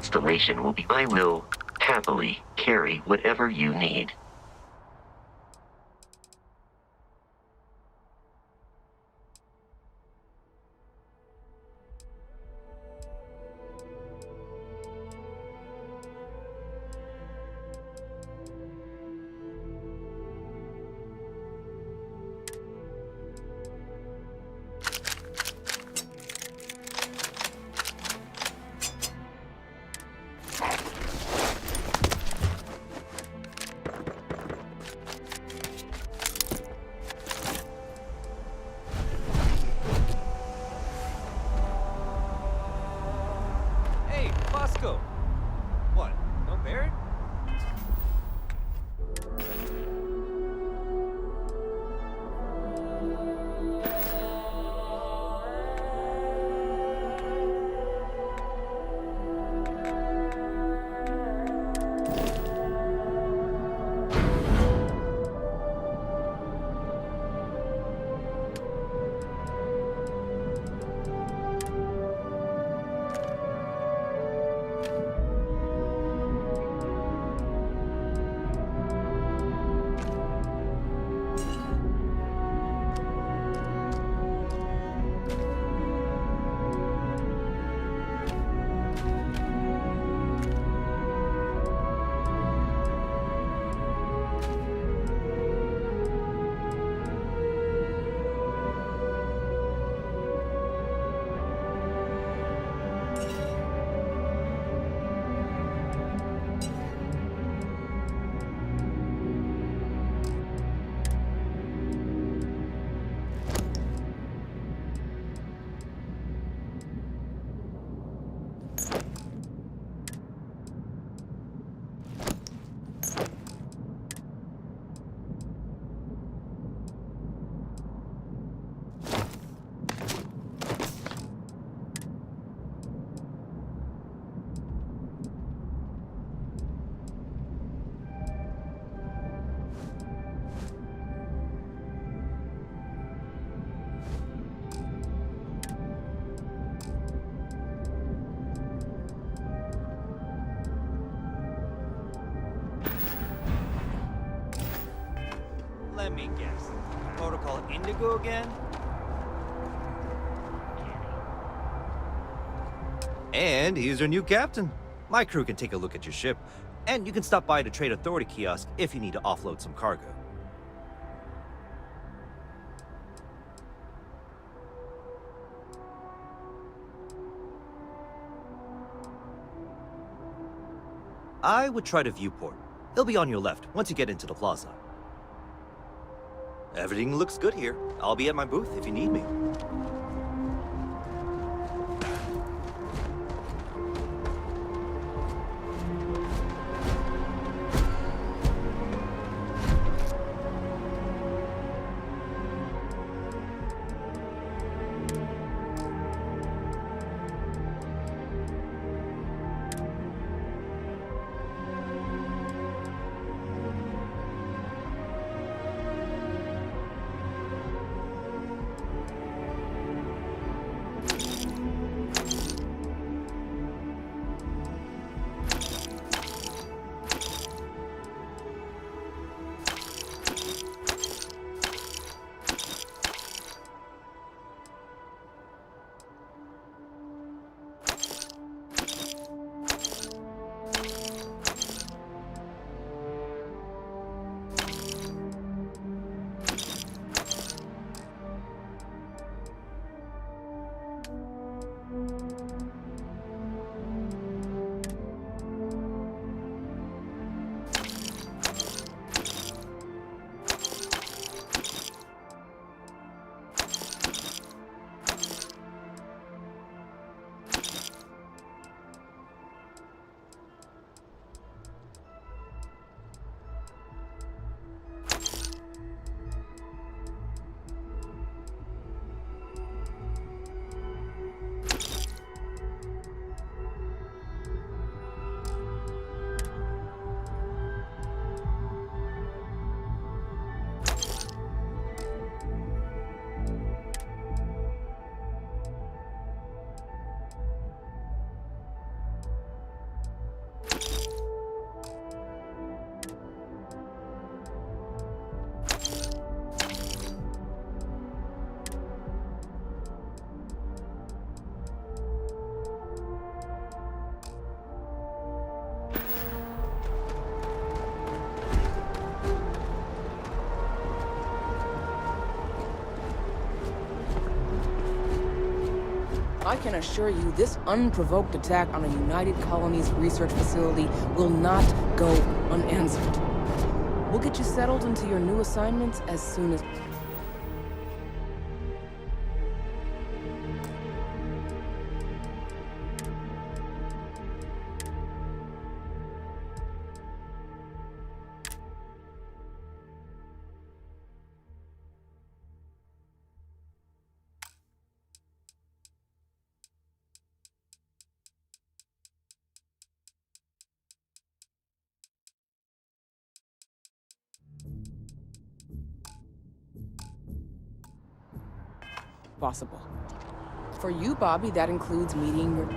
installation will be. I will happily carry whatever you need. Hey, Bosco! What, no Barrett? Let me guess. Protocol Indigo again? And he's your new captain. My crew can take a look at your ship, and you can stop by the Trade Authority kiosk if you need to offload some cargo. I would try the viewport. It'll be on your left once you get into the plaza. Everything looks good here. I'll be at my booth if you need me. I can assure you this unprovoked attack on a United Colonies research facility will not go unanswered. We'll get you settled into your new assignments as soon as... possible. For you, Bobby, that includes meeting your...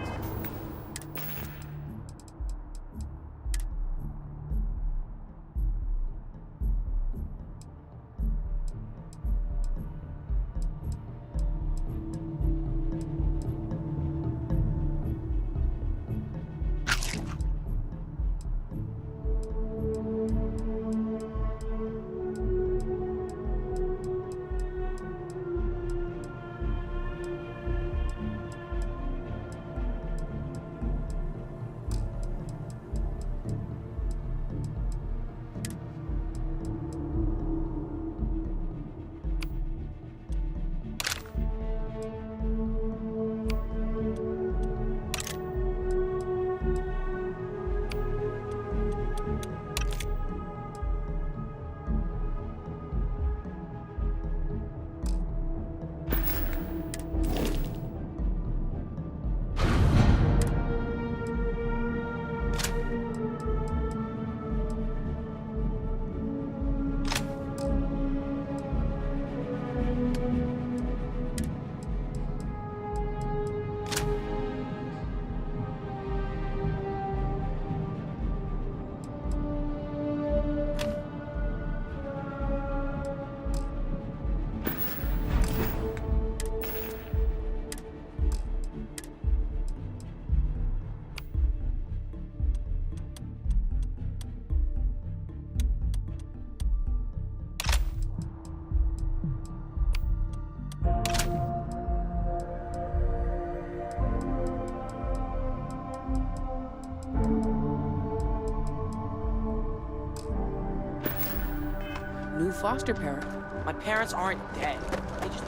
New foster parent. My parents aren't dead. They just...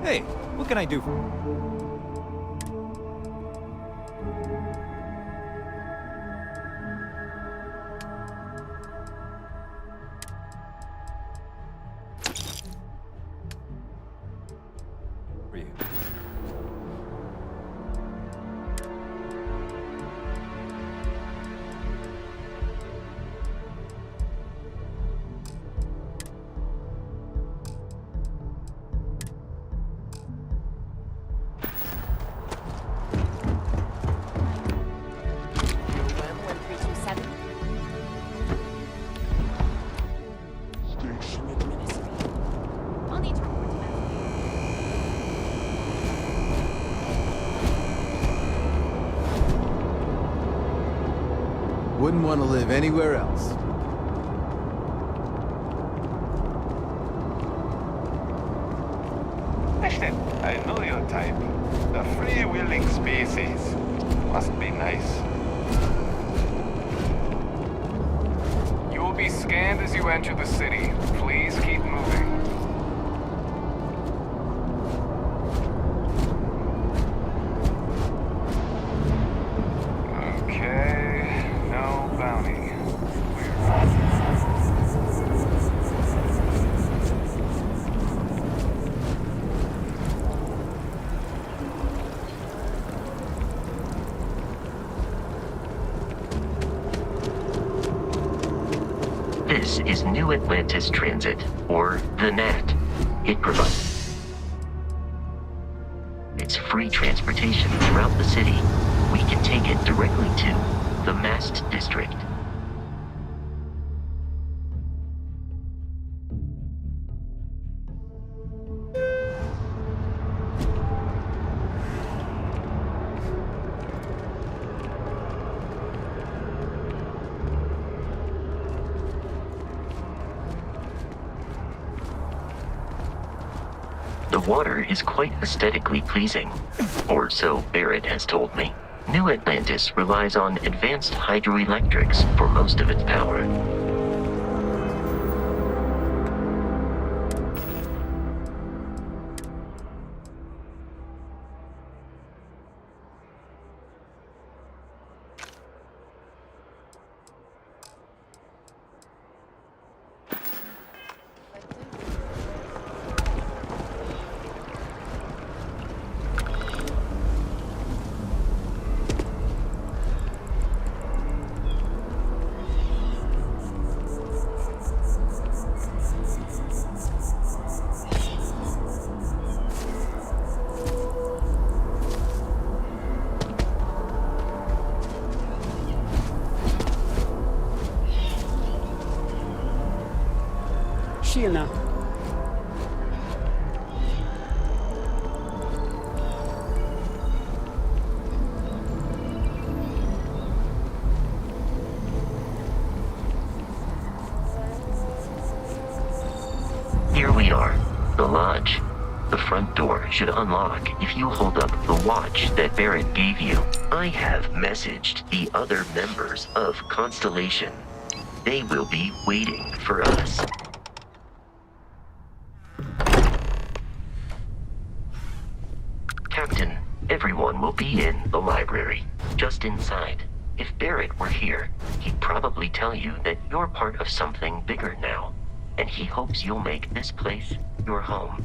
Hey, what can I do for... for you? Station administrator. I'll need to report to them. Wouldn't want to live anywhere else. Listen, I know your type. The free-willing species. Must be nice. You will be scanned as you enter the city. Please keep moving. Okay, no bounty. This is New Atlantis Transit, or the NAT. It provides it's free transportation throughout the city. We can take it directly to the Mast District. The water is quite aesthetically pleasing, or so Barrett has told me. New Atlantis relies on advanced hydroelectrics for most of its power. Sheena. Here we are, the lodge. The front door should unlock if you hold up the watch that Barrett gave you. I have messaged the other members of Constellation. They will be waiting for us. Captain, everyone will be in the library, just inside. If Barrett were here, he'd probably tell you that you're part of something bigger now, and he hopes you'll make this place your home.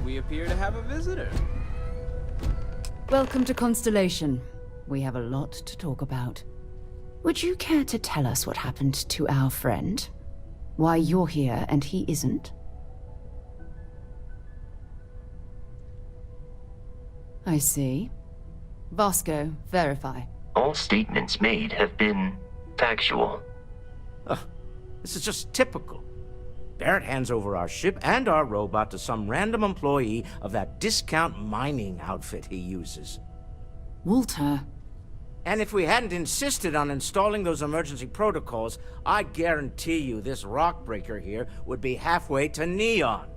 We appear to have a visitor. Welcome to Constellation. We have a lot to talk about. Would you care to tell us what happened to our friend? Why you're here and he isn't? I see. Vasco, verify. All statements made have been factual. This is just typical. Barrett hands over our ship and our robot to some random employee of that discount mining outfit he uses. Walter. And if we hadn't insisted on installing those emergency protocols, I guarantee you this rock breaker here would be halfway to Neon.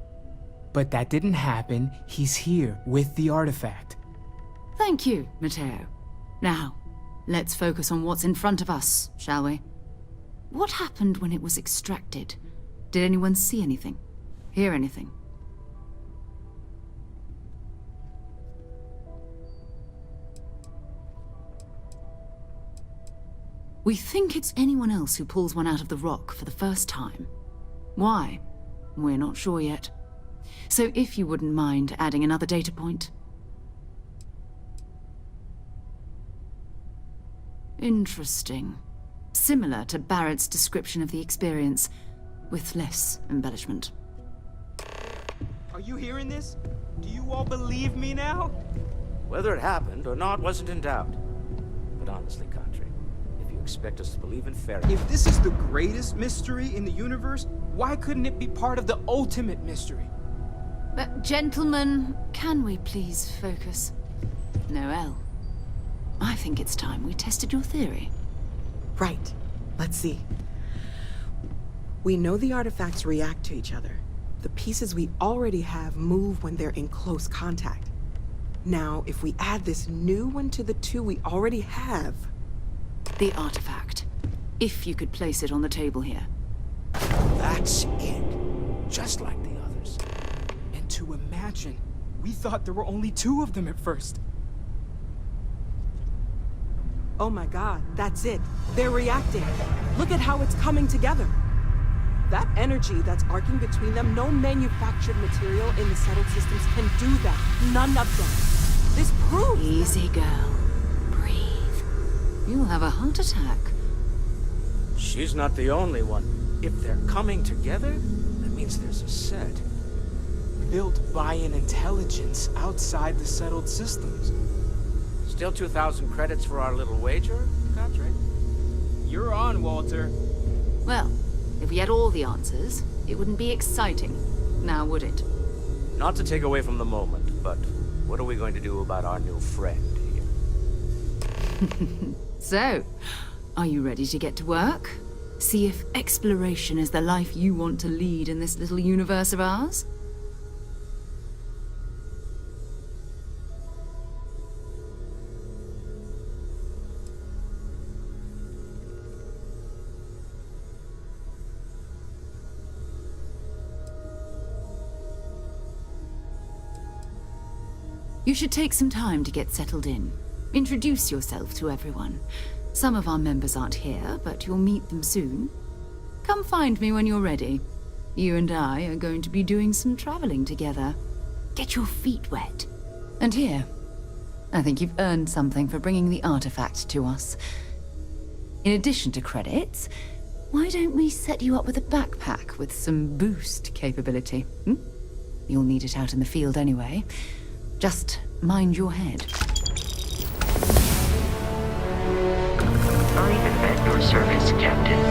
But that didn't happen. He's here with the artifact. Thank you, Matteo. Now, let's focus on what's in front of us, shall we? What happened when it was extracted? Did anyone see anything? Hear anything? We think it's anyone else who pulls one out of the rock for the first time. Why? We're not sure yet. So if you wouldn't mind adding another data point. Interesting. Similar to Barrett's description of the experience, with less embellishment. Are you hearing this? Do you all believe me now? Whether it happened or not wasn't in doubt. But honestly, Country, if you expect us to believe in fairy... If this is the greatest mystery in the universe, why couldn't it be part of the ultimate mystery? But gentlemen, can we please focus? Noel, I think it's time we tested your theory. Right. Let's see. We know the artifacts react to each other. The pieces we already have move when they're in close contact. Now, if we add this new one to the two we already have... The artifact. If you could place it on the table here. That's it. Just like the others. And to imagine, we thought there were only 2 of them at first. Oh my god, that's it. They're reacting. Look at how it's coming together. That energy that's arcing between them, no manufactured material in the settled systems can do that. None of them. This proves... Easy, girl. Breathe. You'll have a heart attack. She's not the only one. If they're coming together, that means there's a set. Built by an intelligence outside the settled systems. Still 2,000 credits for our little wager, Country? You're on, Walter. Well, if we had all the answers, it wouldn't be exciting. Now, would it? Not to take away from the moment, but what are we going to do about our new friend here? So, are you ready to get to work? See if exploration is the life you want to lead in this little universe of ours? You should take some time to get settled in. Introduce yourself to everyone. Some of our members aren't here, but you'll meet them soon. Come find me when you're ready. You and I are going to be doing some traveling together. Get your feet wet. And here, I think you've earned something for bringing the artifact to us. In addition to credits, why don't we set you up with a backpack with some boost capability? You'll need it out in the field anyway. Just mind your head. I am at your service, Captain.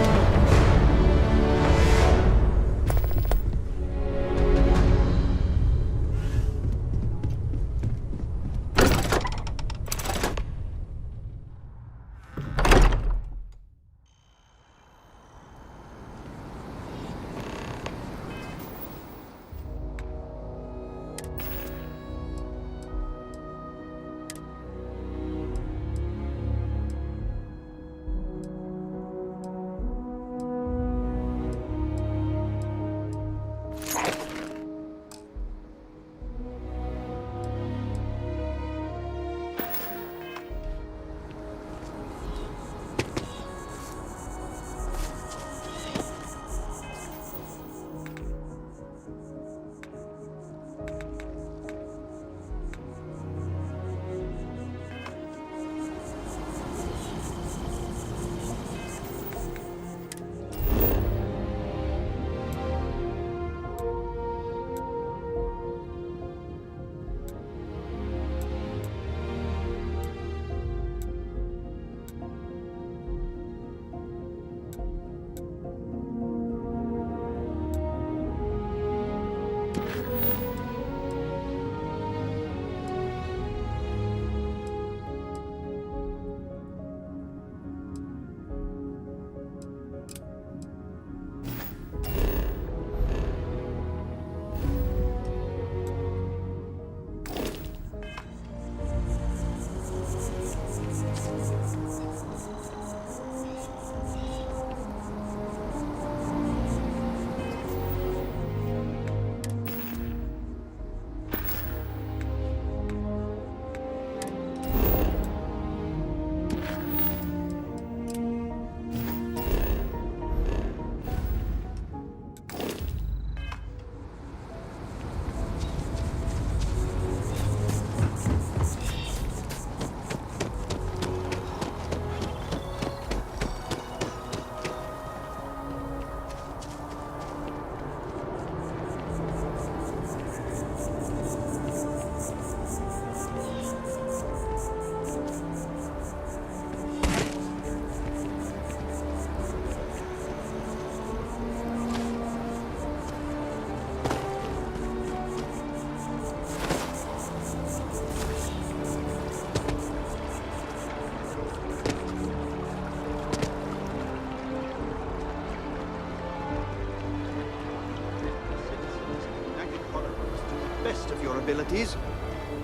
Abilities,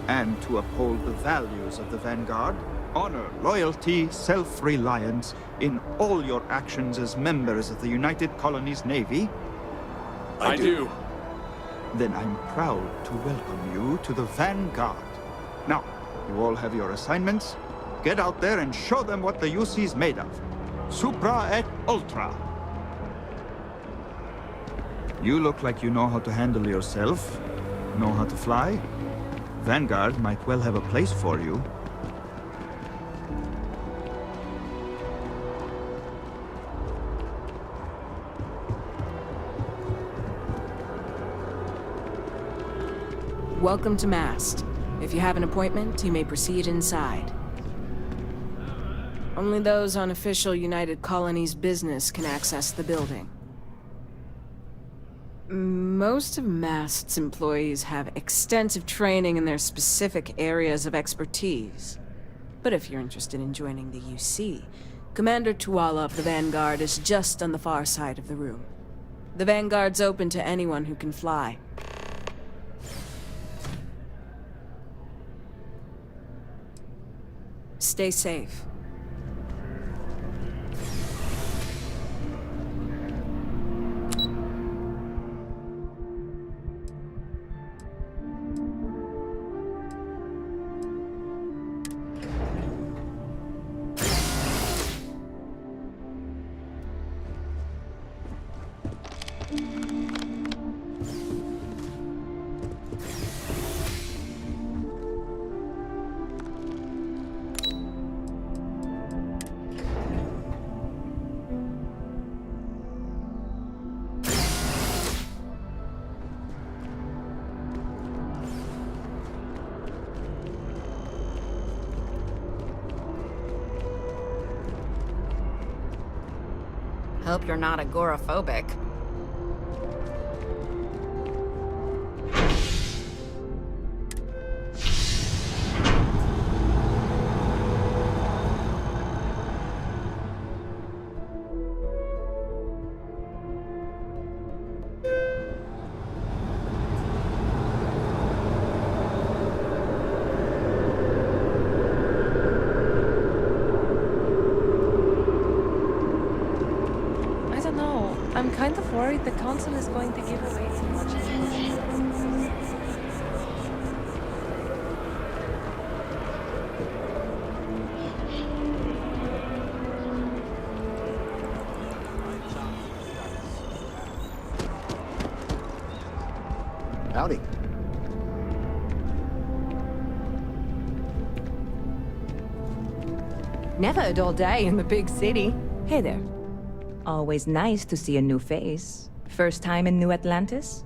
and to uphold the values of the Vanguard, honor, loyalty, self-reliance in all your actions as members of the United Colonies Navy? I do. Then I'm proud to welcome you to the Vanguard. Now, you all have your assignments. Get out there and show them what the UC's made of. Supra et Ultra. You look like you know how to handle yourself. Know how to fly? Vanguard might well have a place for you. Welcome to Mast. If you have an appointment, you may proceed inside. Only those on official United Colonies business can access the building. Most of Mast's employees have extensive training in their specific areas of expertise. But if you're interested in joining the UC, Commander Tuala of the Vanguard is just on the far side of the room. The Vanguard's open to anyone who can fly. Stay safe. Hope you're not agoraphobic. I'm kind of worried the Council is going to give away too much information. Howdy. Never a dull day in the big city. Hey there. Always nice to see a new face. First time in New Atlantis?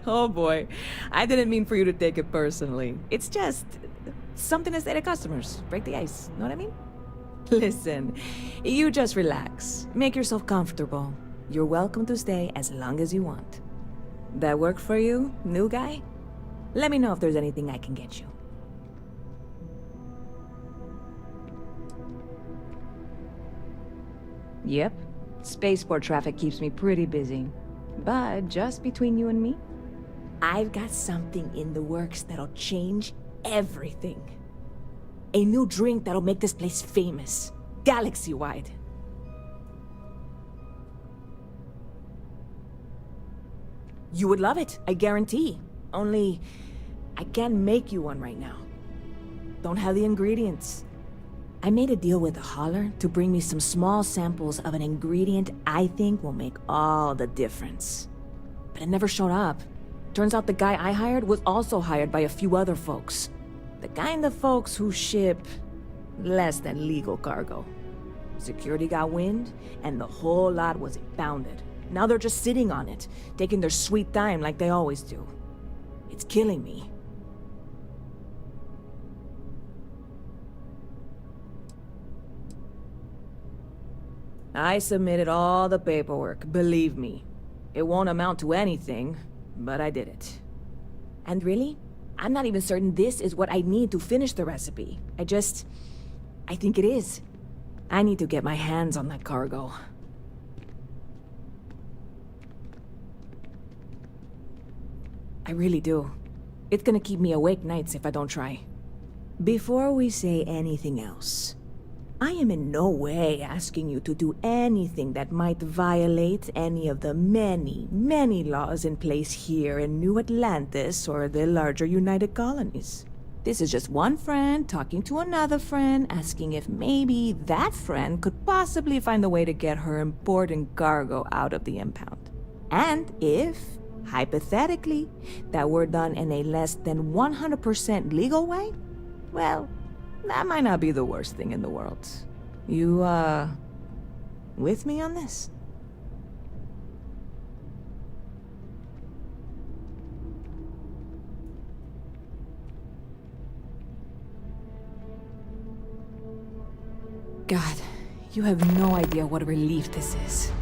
Oh boy. I didn't mean for you to take it personally. It's just something to say to customers. Break the ice. Know what I mean? Listen, you just relax. Make yourself comfortable. You're welcome to stay as long as you want. That work for you, new guy? Let me know if there's anything I can get you. Yep. Spaceport traffic keeps me pretty busy. But just between you and me, I've got something in the works that'll change everything. A new drink that'll make this place famous. Galaxy-wide. You would love it, I guarantee. Only, I can't make you one right now. Don't have the ingredients. I made a deal with a hauler to bring me some small samples of an ingredient I think will make all the difference. But it never showed up. Turns out the guy I hired was also hired by a few other folks. The kind of folks who ship less than legal cargo. Security got wind, and the whole lot was impounded. Now they're just sitting on it, taking their sweet time like they always do. It's killing me. I submitted all the paperwork, believe me. It won't amount to anything, but I did it. And really, I'm not even certain this is what I need to finish the recipe. I think it is. I need to get my hands on that cargo. I really do. It's gonna keep me awake nights if I don't try. Before we say anything else, I am in no way asking you to do anything that might violate any of the many, many laws in place here in New Atlantis or the larger United Colonies. This is just one friend talking to another friend, asking if maybe that friend could possibly find a way to get her important cargo out of the impound. And if, hypothetically, that were done in a less than 100% legal way, well, that might not be the worst thing in the world. You, with me on this? God, you have no idea what a relief this is.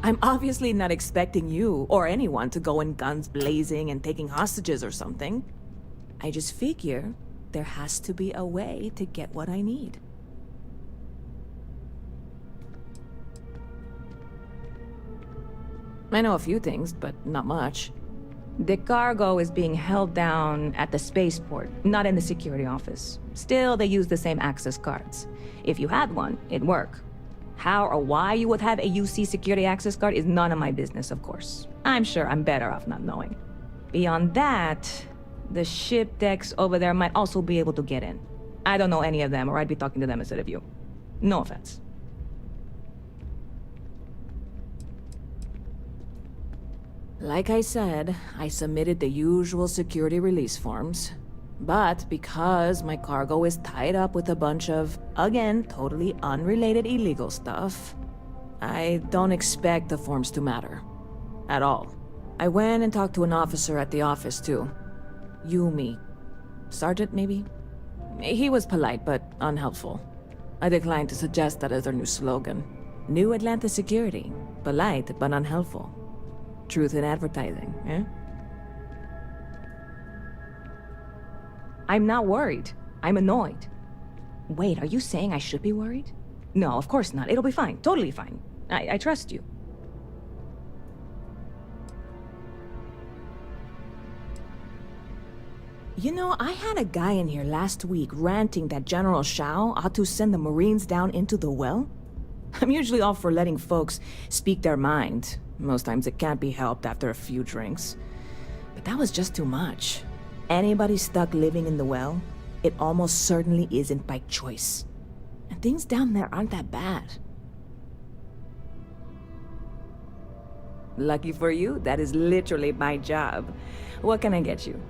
I'm obviously not expecting you or anyone to go in guns blazing and taking hostages or something. I just figure there has to be a way to get what I need. I know a few things, but not much. The cargo is being held down at the spaceport, not in the security office. Still, they use the same access cards. If you had one, it'd work. How or why you would have a UC security access card is none of my business, of course. I'm sure I'm better off not knowing. Beyond that, the ship decks over there might also be able to get in. I don't know any of them, or I'd be talking to them instead of you. No offense. Like I said, I submitted the usual security release forms. But because my cargo is tied up with a bunch of, again, totally unrelated illegal stuff, I don't expect the forms to matter. At all. I went and talked to an officer at the office, too. Yumi. Sergeant, maybe? He was polite, but unhelpful. I declined to suggest that as their new slogan. New Atlanta Security. Polite, but unhelpful. Truth in advertising, eh? I'm not worried. I'm annoyed. Wait, are you saying I should be worried? No, of course not. It'll be fine. Totally fine. I trust you. You know, I had a guy in here last week ranting that General Shao ought to send the Marines down into the well. I'm usually all for letting folks speak their mind. Most times it can't be helped after a few drinks. But that was just too much. Anybody stuck living in the well, it almost certainly isn't by choice. And things down there aren't that bad. Lucky for you, that is literally my job. What can I get you?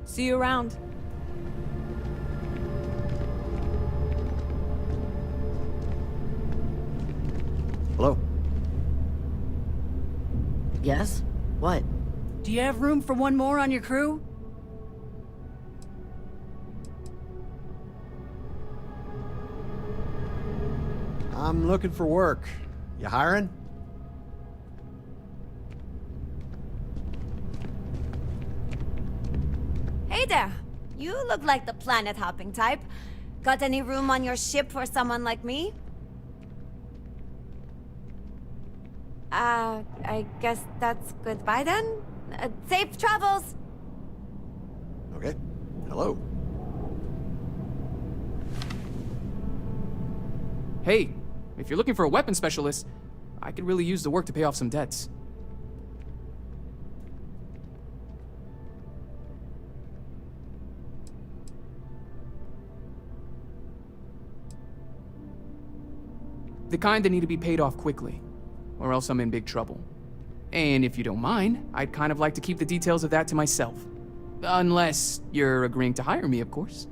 See you around. Hello? Yes? What? Do you have room for one more on your crew? I'm looking for work. You hiring? Hey there! You look like the planet-hopping type. Got any room on your ship for someone like me? I guess that's goodbye then? Safe travels! Okay. Hello. Hey, if you're looking for a weapons specialist, I could really use the work to pay off some debts. The kind that need to be paid off quickly, or else I'm in big trouble. And if you don't mind, I'd kind of like to keep the details of that to myself. Unless you're agreeing to hire me, of course.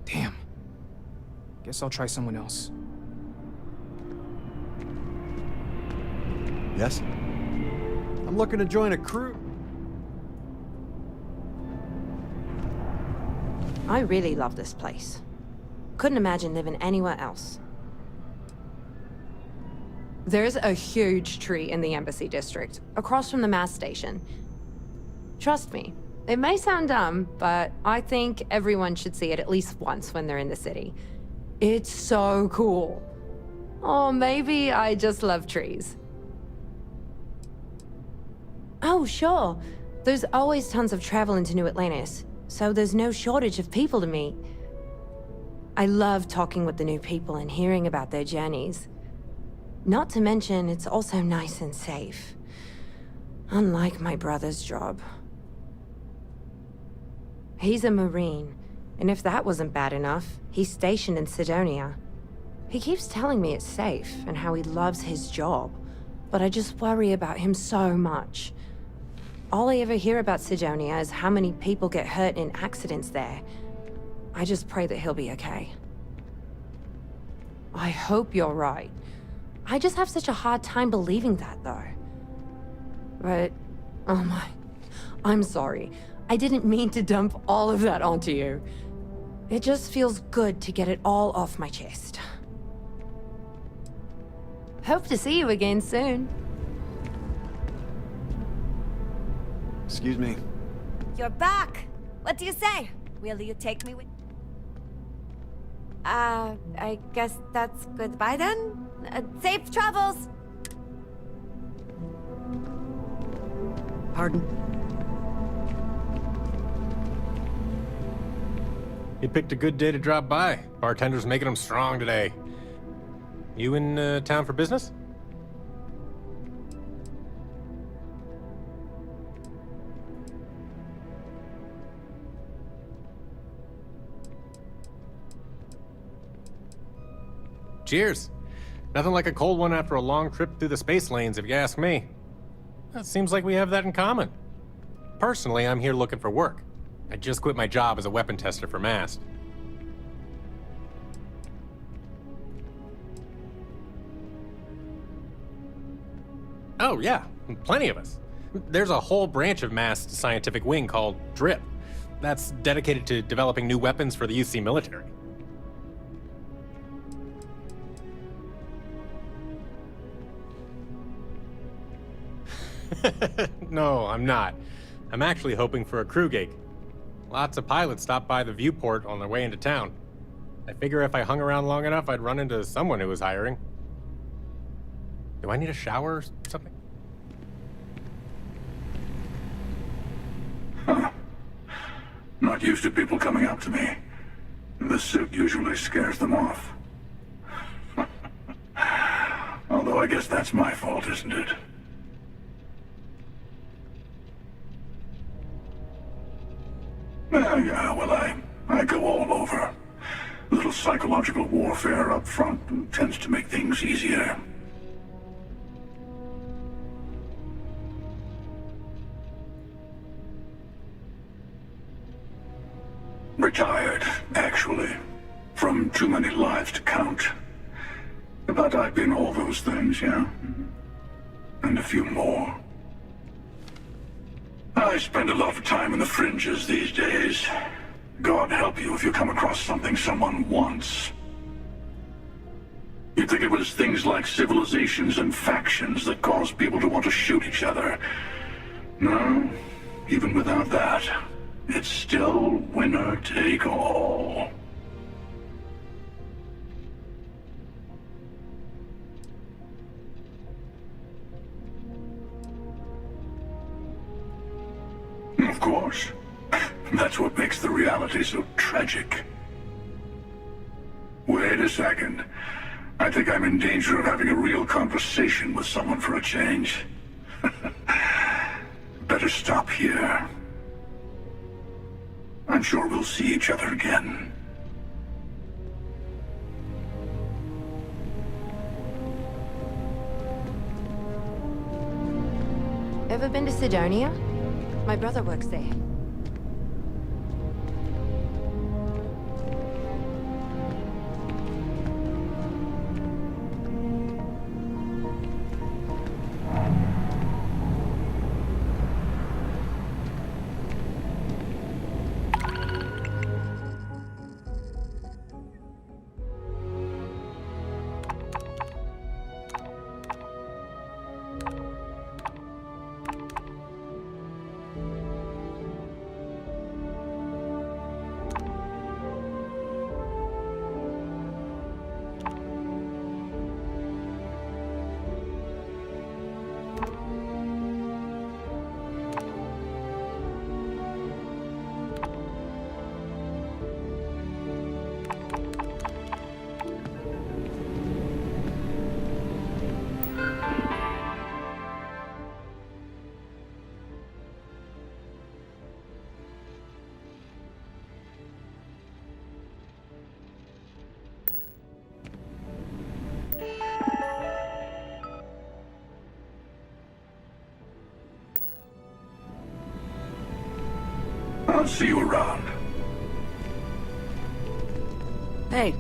Damn. Guess I'll try someone else. Yes? I'm looking to join a crew. I really love this place. Couldn't imagine living anywhere else. There's a huge tree in the Embassy District, across from the mass station. Trust me, it may sound dumb, but I think everyone should see it at least once when they're in the city. It's so cool. Or maybe I just love trees. Oh, sure. There's always tons of travel into New Atlantis, so there's no shortage of people to meet. I love talking with the new people and hearing about their journeys. Not to mention, it's also nice and safe. Unlike my brother's job. He's a Marine, and if that wasn't bad enough, he's stationed in Sidonia. He keeps telling me it's safe and how he loves his job, but I just worry about him so much. All I ever hear about Sidonia is how many people get hurt in accidents there. I just pray that he'll be okay. I hope you're right. I just have such a hard time believing that, though. But, oh my, I'm sorry. I didn't mean to dump all of that onto you. It just feels good to get it all off my chest. Hope to see you again soon. Excuse me. You're back. What do you say? Will you take me with... I guess that's goodbye then? Safe travels! Pardon? You picked a good day to drop by. Bartender's making them strong today. You in town for business? Cheers. Nothing like a cold one after a long trip through the space lanes, if you ask me. It seems like we have that in common. Personally, I'm here looking for work. I just quit my job as a weapon tester for MAST. Oh, yeah, plenty of us. There's a whole branch of MAST scientific wing called DRIP. That's dedicated to developing new weapons for the UC military. No, I'm not. I'm actually hoping for a crew gig. Lots of pilots stop by the viewport on their way into town. I figure if I hung around long enough, I'd run into someone who was hiring. Do I need a shower or something? Huh. Not used to people coming up to me. The suit usually scares them off. Although I guess that's my fault, isn't it? Yeah, well, I go all over. A little psychological warfare up front tends to make things easier. Retired, actually. From too many lives to count. But I've been all those things, yeah? And a few more. I spend a lot of time in the fringes these days. God help you if you come across something someone wants. You'd think it was things like civilizations and factions that cause people to want to shoot each other. No, even without that, it's still winner take all. Of course. That's what makes the reality so tragic. Wait a second. I think I'm in danger of having a real conversation with someone for a change. Better stop here. I'm sure we'll see each other again. Ever been to Sidonia? My brother works there. I'll see you around. Hey.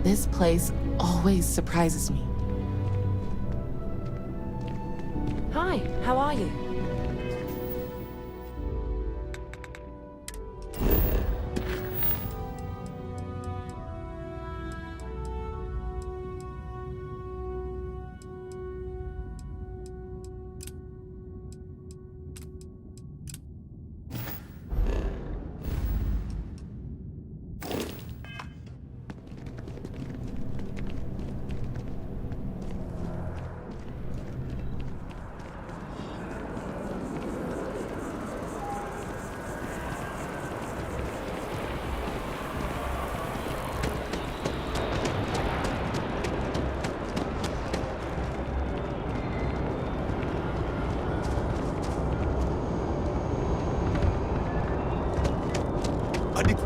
This place always surprises me. Hi, how are you?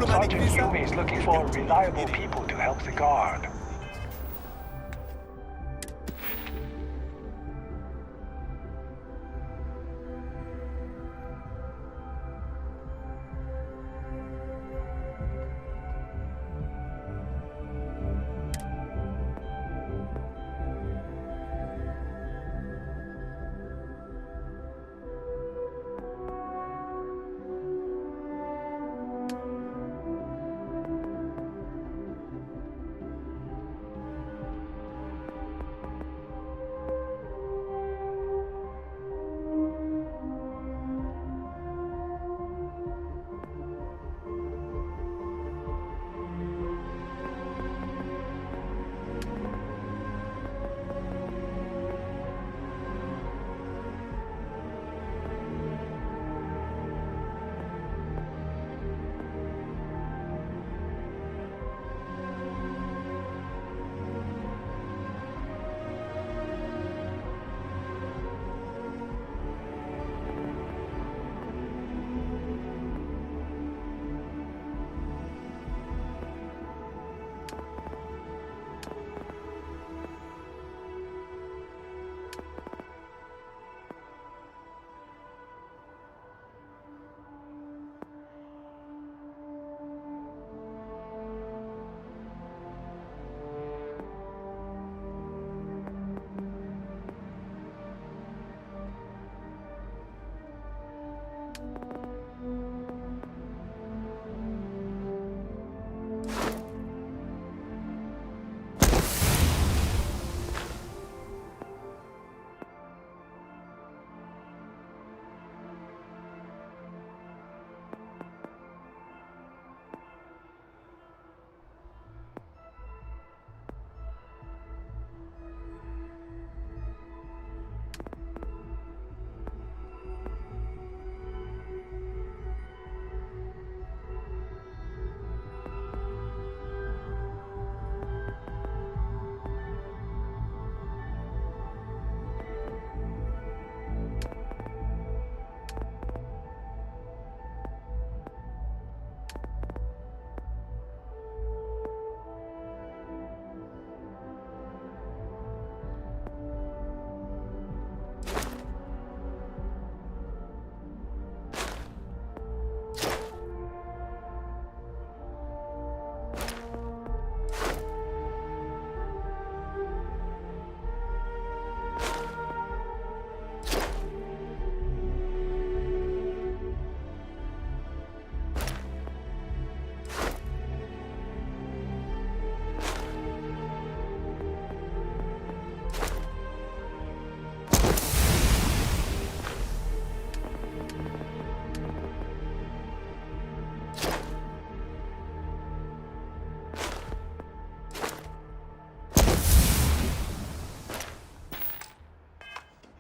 Sergeant Yumi is looking for reliable people to help the guard.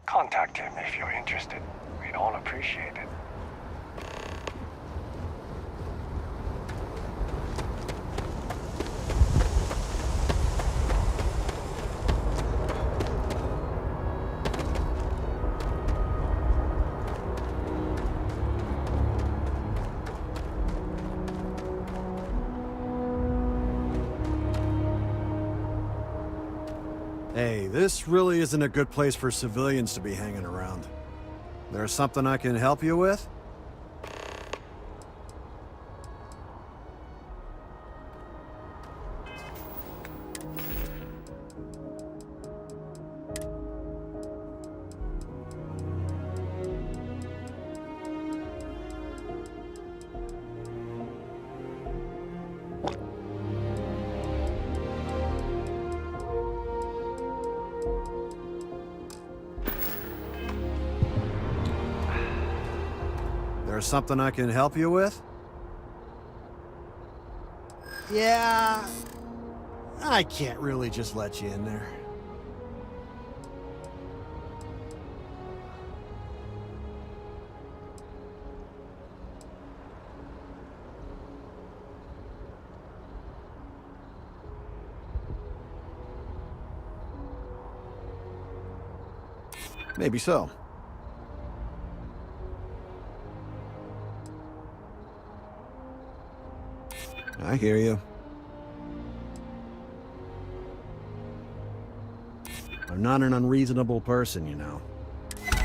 Contact him if you're interested. We'd all appreciate it. Hey, this really isn't a good place for civilians to be hanging around. There's something I can help you with? There's something I can help you with? Yeah, I can't really just let you in there. Maybe so. I hear you. I'm not an unreasonable person, you know.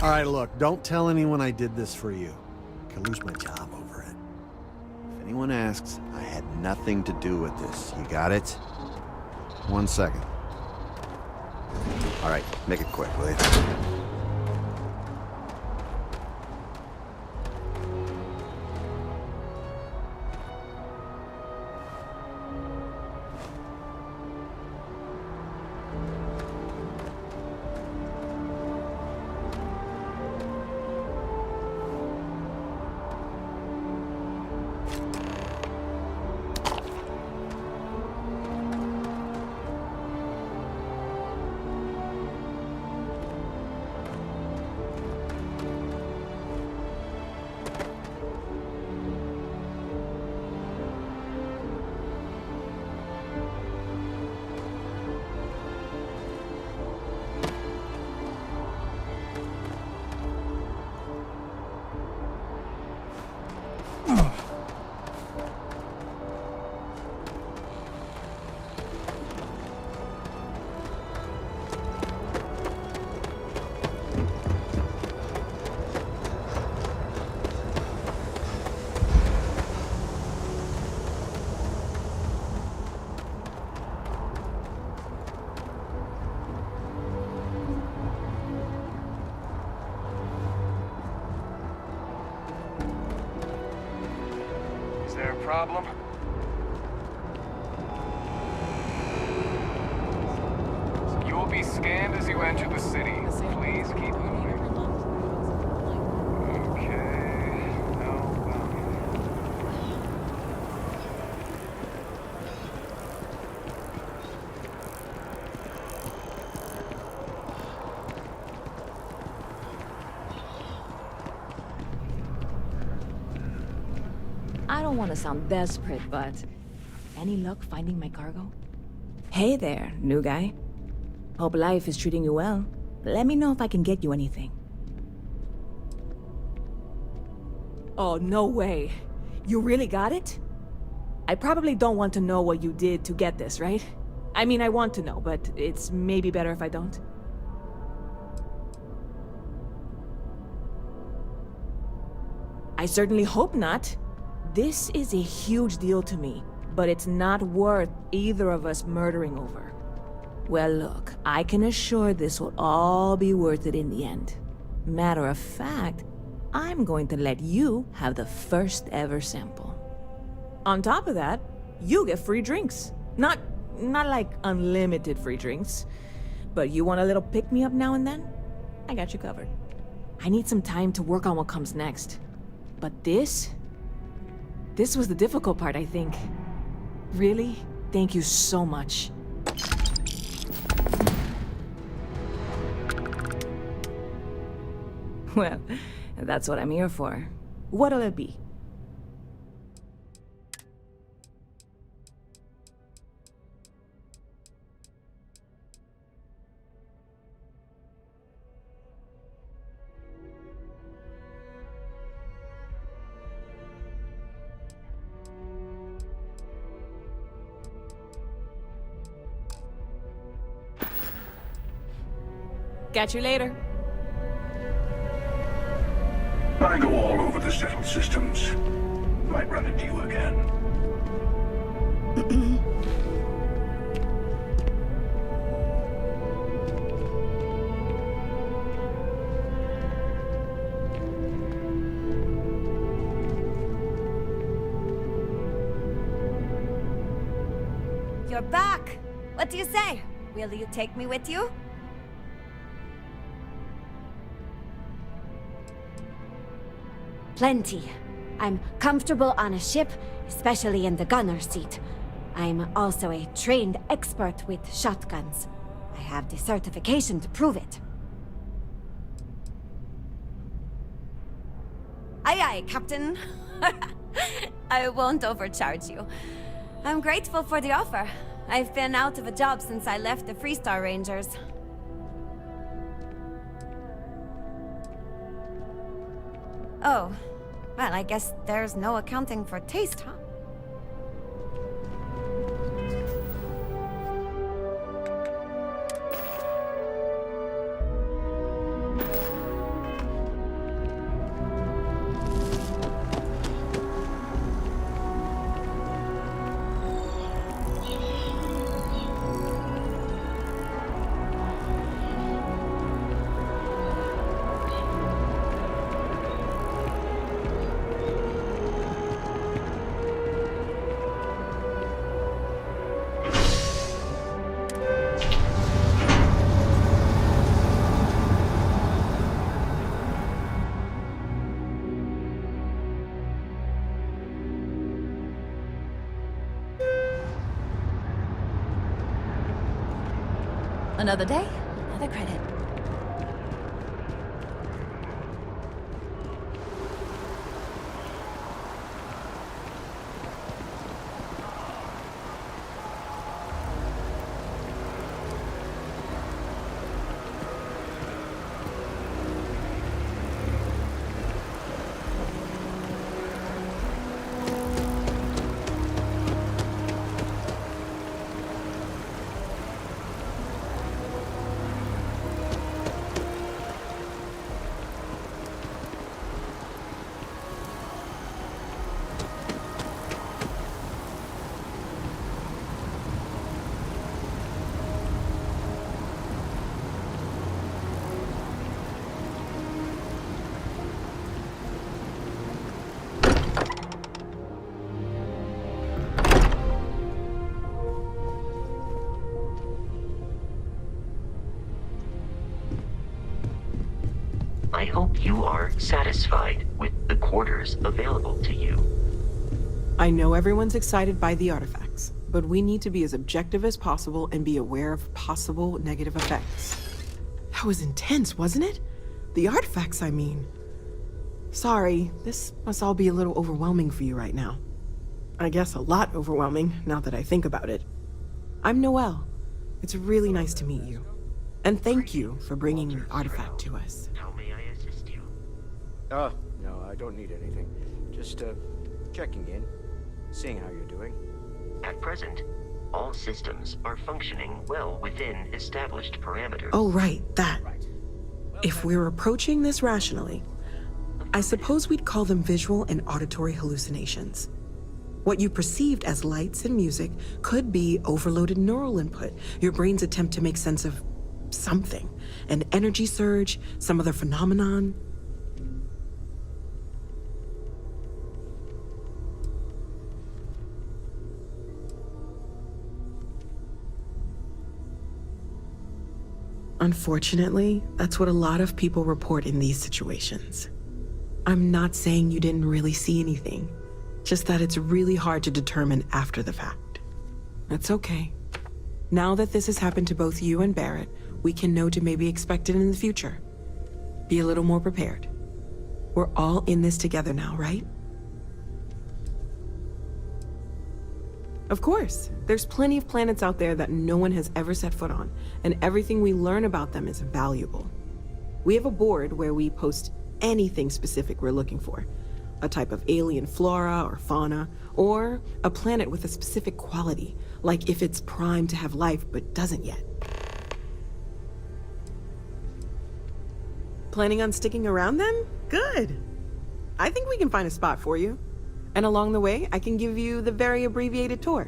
All right, look, don't tell anyone I did this for you. I could lose my job over it. If anyone asks, I had nothing to do with this. You got it? 1 second. All right, make it quick, will you? Is there a problem? You will be scanned as you enter the city. Please keep moving. Okay. No. I don't want to sound desperate, but any luck finding my cargo? Hey there, new guy. Hope life is treating you well. Let me know if I can get you anything. Oh, no way. You really got it? I probably don't want to know what you did to get this, right? I mean, I want to know, but it's maybe better if I don't. I certainly hope not. This is a huge deal to me, but it's not worth either of us murdering over. Well, look, I can assure this will all be worth it in the end. Matter of fact, I'm going to let you have the first ever sample. On top of that, you get free drinks. Not like unlimited free drinks, but you want a little pick-me-up now and then? I got you covered. I need some time to work on what comes next. But this was the difficult part, I think. Really, thank you so much. Well, that's what I'm here for. What'll it be? Catch you later. I go all over the settled systems. Might run into you again. You're back. What do you say? Will you take me with you? Plenty. I'm comfortable on a ship, especially in the gunner's seat. I'm also a trained expert with shotguns. I have the certification to prove it. Aye aye, Captain. I won't overcharge you. I'm grateful for the offer. I've been out of a job since I left the Freestar Rangers. Oh, well, I guess there's no accounting for taste, huh? Another day, another credit. I hope you are satisfied with the quarters available to you. I know everyone's excited by the artifacts, but we need to be as objective as possible and be aware of possible negative effects. That was intense, wasn't it? The artifacts, I mean. Sorry, this must all be a little overwhelming for you right now. I guess a lot overwhelming, now that I think about it. I'm Noelle. It's really nice to meet you. And thank you for bringing the artifact to us. How may I assist you? No, I don't need anything. Just, checking in, seeing how you're doing. At present, all systems are functioning well within established parameters. Oh, right, that. If we're approaching this rationally, I suppose we'd call them visual and auditory hallucinations. What you perceived as lights and music could be overloaded neural input, your brain's attempt to make sense of something. An energy surge, some other phenomenon. Unfortunately, that's what a lot of people report in these situations. I'm not saying you didn't really see anything, just that it's really hard to determine after the fact. It's okay. Now that this has happened to both you and Barrett, we can know to maybe expect it in the future. Be a little more prepared. We're all in this together now, right? Of course, there's plenty of planets out there that no one has ever set foot on, and everything we learn about them is valuable. We have a board where we post anything specific we're looking for. A type of alien flora or fauna, or a planet with a specific quality, like if it's primed to have life but doesn't yet. Planning on sticking around then? Good. I think we can find a spot for you. And along the way, I can give you the very abbreviated tour.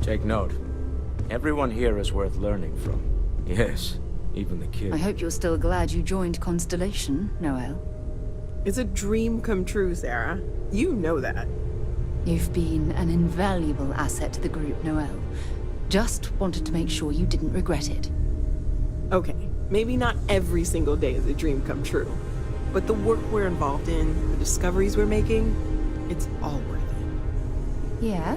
Take note. Everyone here is worth learning from. Yes, even the kids. I hope you're still glad you joined Constellation, Noel. It's a dream come true, Sarah. You know that. You've been an invaluable asset to the group, Noel. Just wanted to make sure you didn't regret it. Okay, maybe not every single day is a dream come true. But the work we're involved in, the discoveries we're making, it's all worth it. Yeah?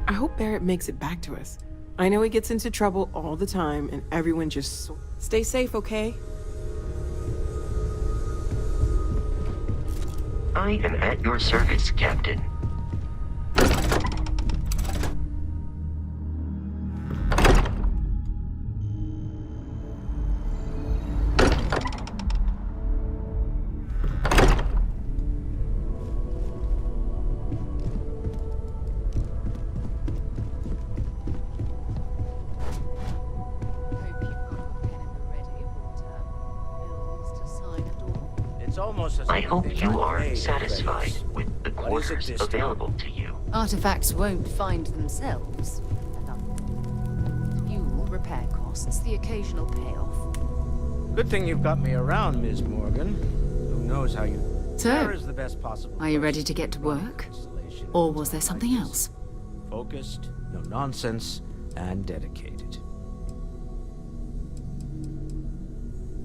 I hope Barrett makes it back to us. I know he gets into trouble all the time, and everyone just... Stay safe, okay? I am at your service, Captain. It's almost as I if hope they you are made satisfied credits. with the What is quarters it this time? available to you. Artifacts won't find themselves. Fuel, repair costs, the occasional payoff. Good thing you've got me around, Ms. Morgan. Who knows how you... So, Sarah is the best possible are you ready person to get to run a work? constellation Or in was there a time something like else? this. Focused, no nonsense, and dedicated.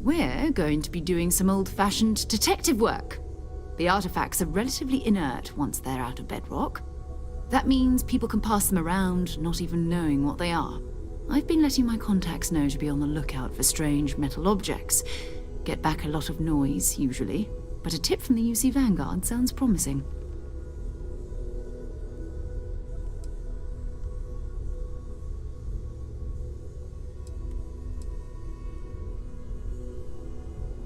We're going to be doing some old-fashioned detective work. The artifacts are relatively inert once they're out of bedrock. That means people can pass them around, not even knowing what they are. I've been letting my contacts know to be on the lookout for strange metal objects. Get back a lot of noise, usually. But a tip from the UC Vanguard sounds promising.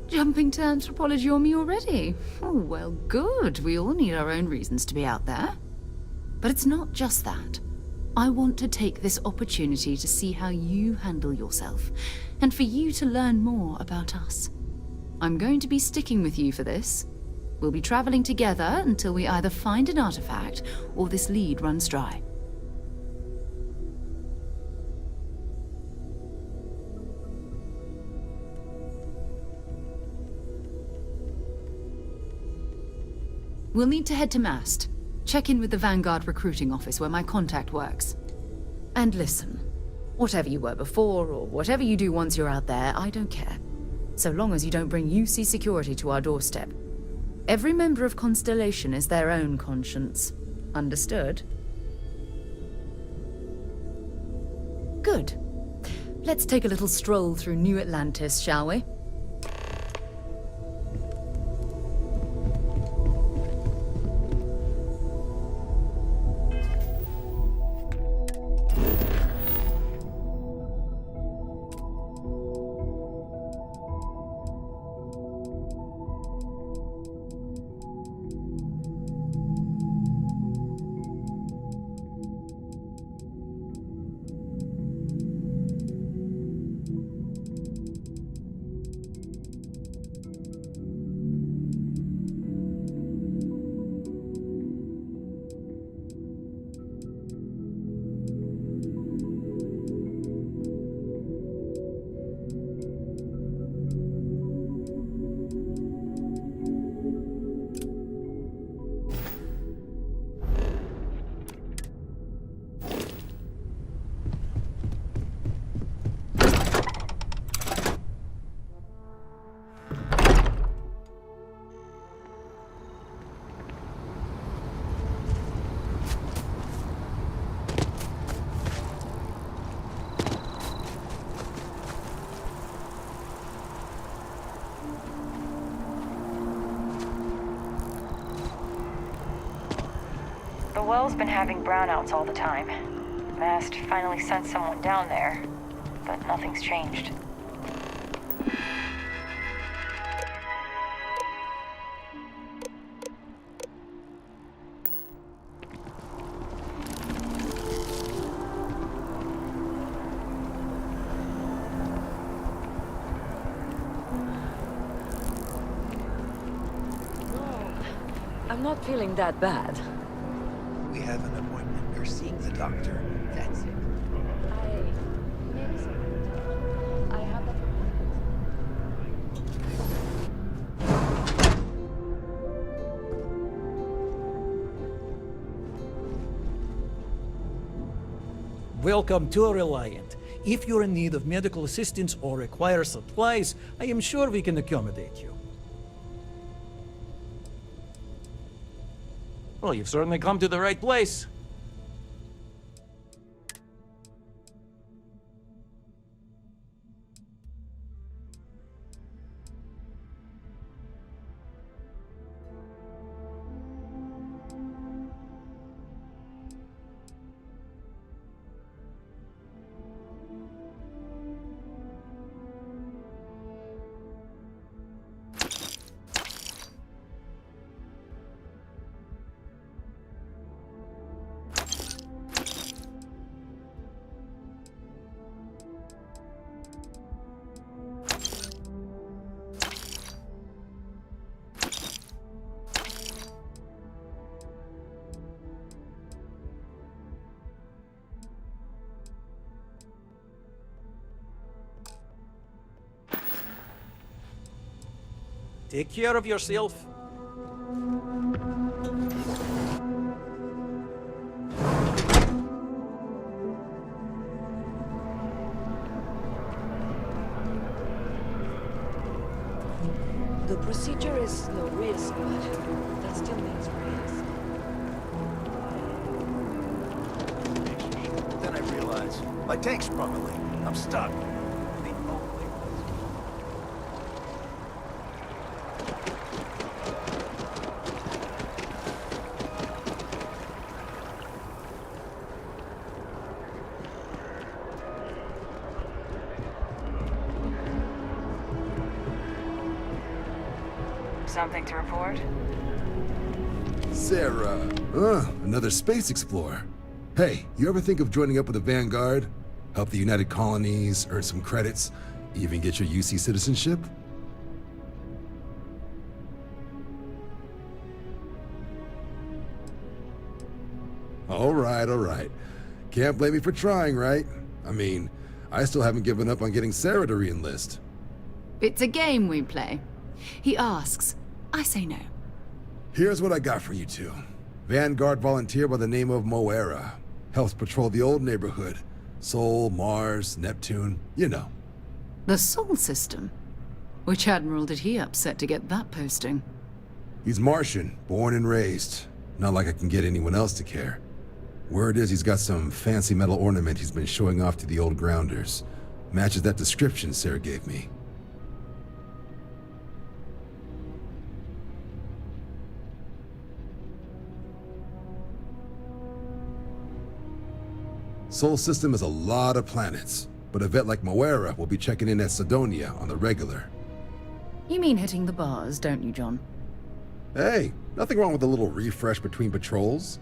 Jumping to anthropology on me already? Oh, well, good. We all need our own reasons to be out there. But it's not just that. I want to take this opportunity to see how you handle yourself, and for you to learn more about us. I'm going to be sticking with you for this. We'll be traveling together until we either find an artifact or this lead runs dry. We'll need to head to Mast. Check in with the Vanguard recruiting office where my contact works. And listen, whatever you were before or whatever you do once you're out there, I don't care. So long as you don't bring UC security to our doorstep. Every member of Constellation is their own conscience. Understood? Good. Let's take a little stroll through New Atlantis, shall we? The well's been having brownouts all the time. Mast finally sent someone down there, but nothing's changed. I'm not feeling that bad. We have an appointment. You're seeing the doctor. That's it. I have that. Welcome to Reliant. If you're in need of medical assistance or require supplies, I am sure we can accommodate you. Well, you've certainly come to the right place. Take care of yourself. The procedure is low risk, but that still means risk. Then I realize my tank's sprung a leak. I'm stuck. Something to report? Sarah. Another space explorer. Hey, you ever think of joining up with the Vanguard? Help the United Colonies, earn some credits, even get your UC citizenship? All right. Can't blame me for trying, right? I mean, I still haven't given up on getting Sarah to re-enlist. It's a game we play. He asks, I say no. Here's what I got for you two. Vanguard volunteer by the name of Moera. Helps patrol the old neighborhood. Sol, Mars, Neptune, you know. The Sol system? Which admiral did he upset to get that posting? He's Martian, born and raised. Not like I can get anyone else to care. Word is he's got some fancy metal ornament he's been showing off to the old grounders. Matches that description Sarah gave me. Sol system has a lot of planets, but a vet like Moera will be checking in at Sidonia on the regular. You mean hitting the bars, don't you, John? Hey, nothing wrong with a little refresh between patrols.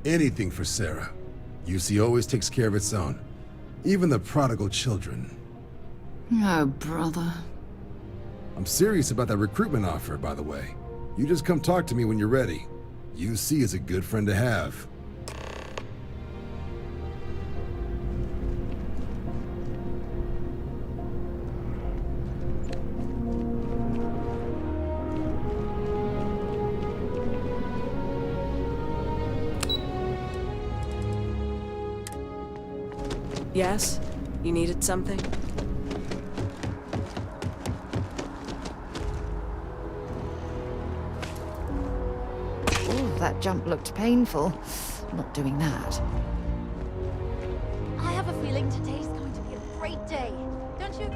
Anything for Sarah. UC always takes care of its own. Even the prodigal children. Oh, brother. I'm serious about that recruitment offer, by the way. You just come talk to me when you're ready. UC is a good friend to have. Yes? You needed something? Oh, that jump looked painful. Not doing that. I have a feeling today's going to be a great day, don't you?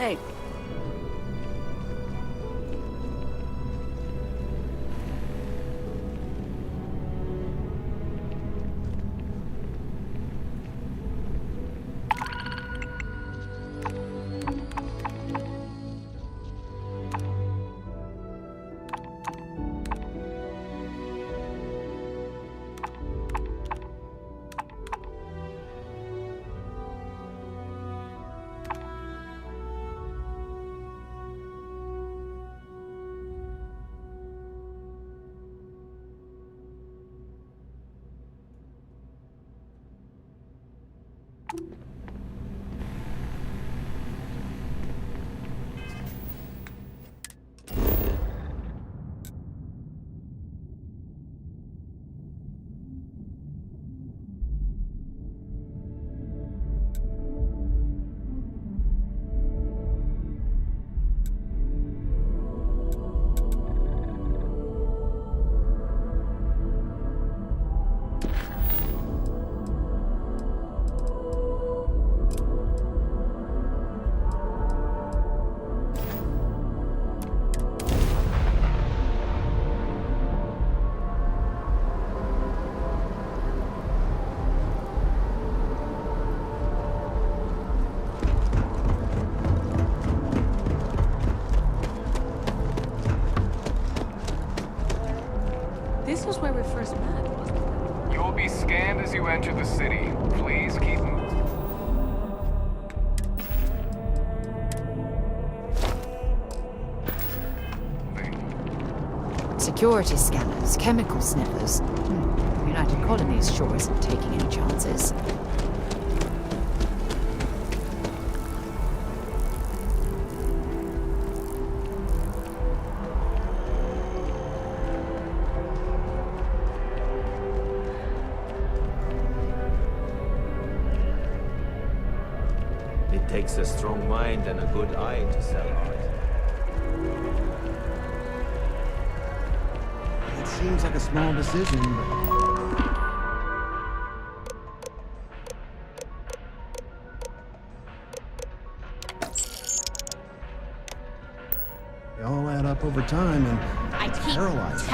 Hey. This was where we first met, wasn't it? You will be scanned as you enter the city. Please keep moving. Security scanners, chemical sniffers. United Colonies sure isn't taking any chances. It takes a strong mind and a good eye to sell art. It seems like a small decision, but... They all add up over time and it's paralyzing.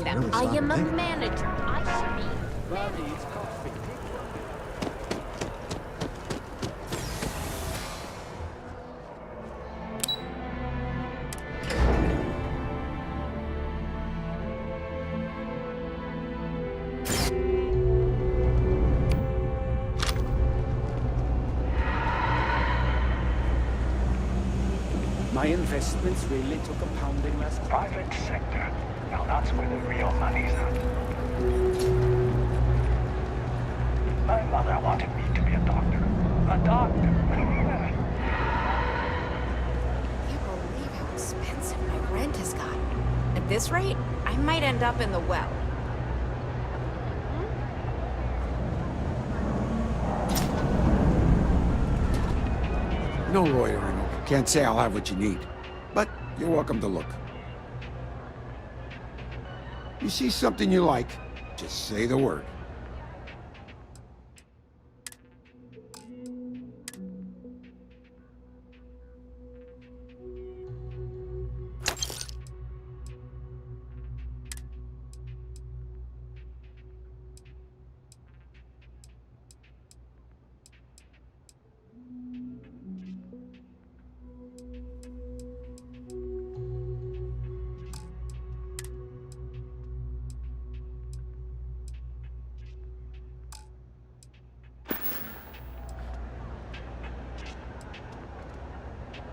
Them. I am a manager. I should be. My investments really took a pounding last private sector. Now that's where the real money's at. My mother wanted me to be a doctor. A doctor. You believe how expensive my rent has gotten. At this rate, I might end up in the well. No lawyering. Can't say I'll have what you need. But you're welcome to look. You see something you like, just say the word.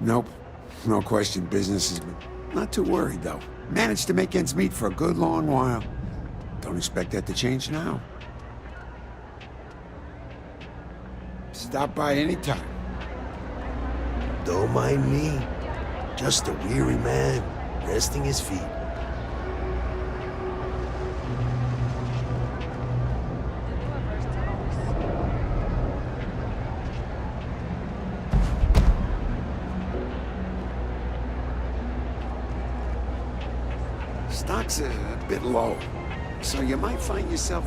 Nope. No question business has been... Not too worried, though. Managed to make ends meet for a good long while. Don't expect that to change now. Stop by any time. Don't mind me. Just a weary man, resting his feet. Stock's a bit low, so you might find yourself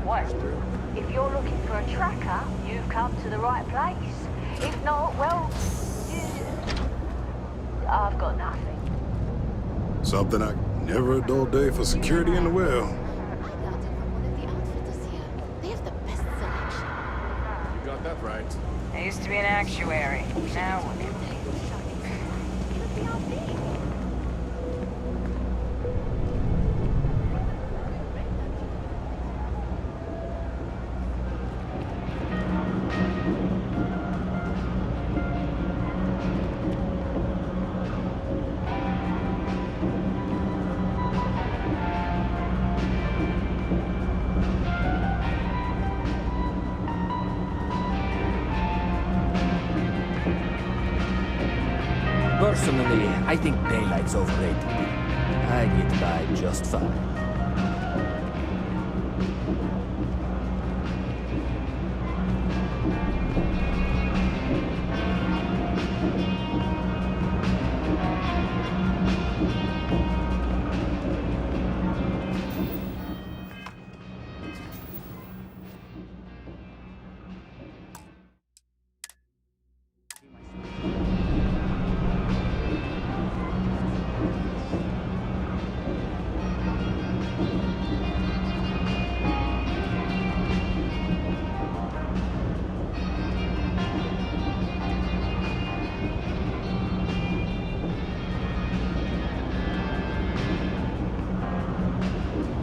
What? If you're looking for a tracker, you've come to the right place. If not, well, I've got nothing. Something never a dull day for security in the well. They have the best selection. You got that right. I used to be an actuary. Now what? Personally, I think daylight's overrated. I get by just fine.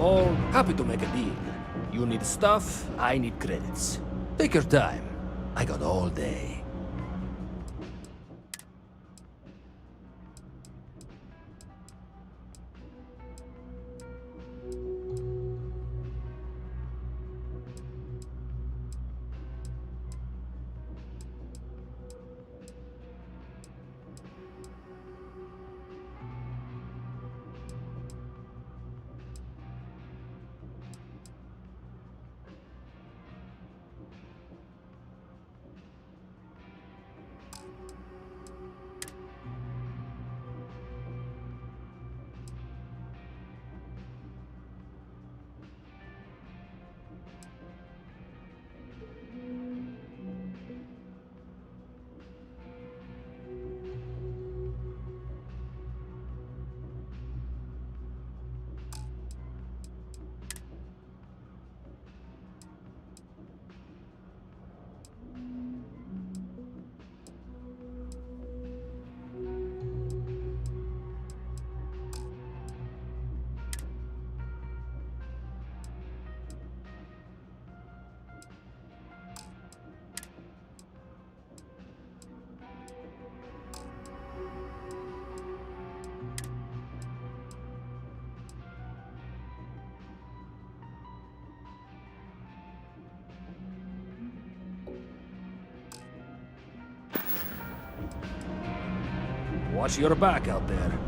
All happy to make a deal. You need stuff, I need credits. Take your time. I got all day. Watch your back out there.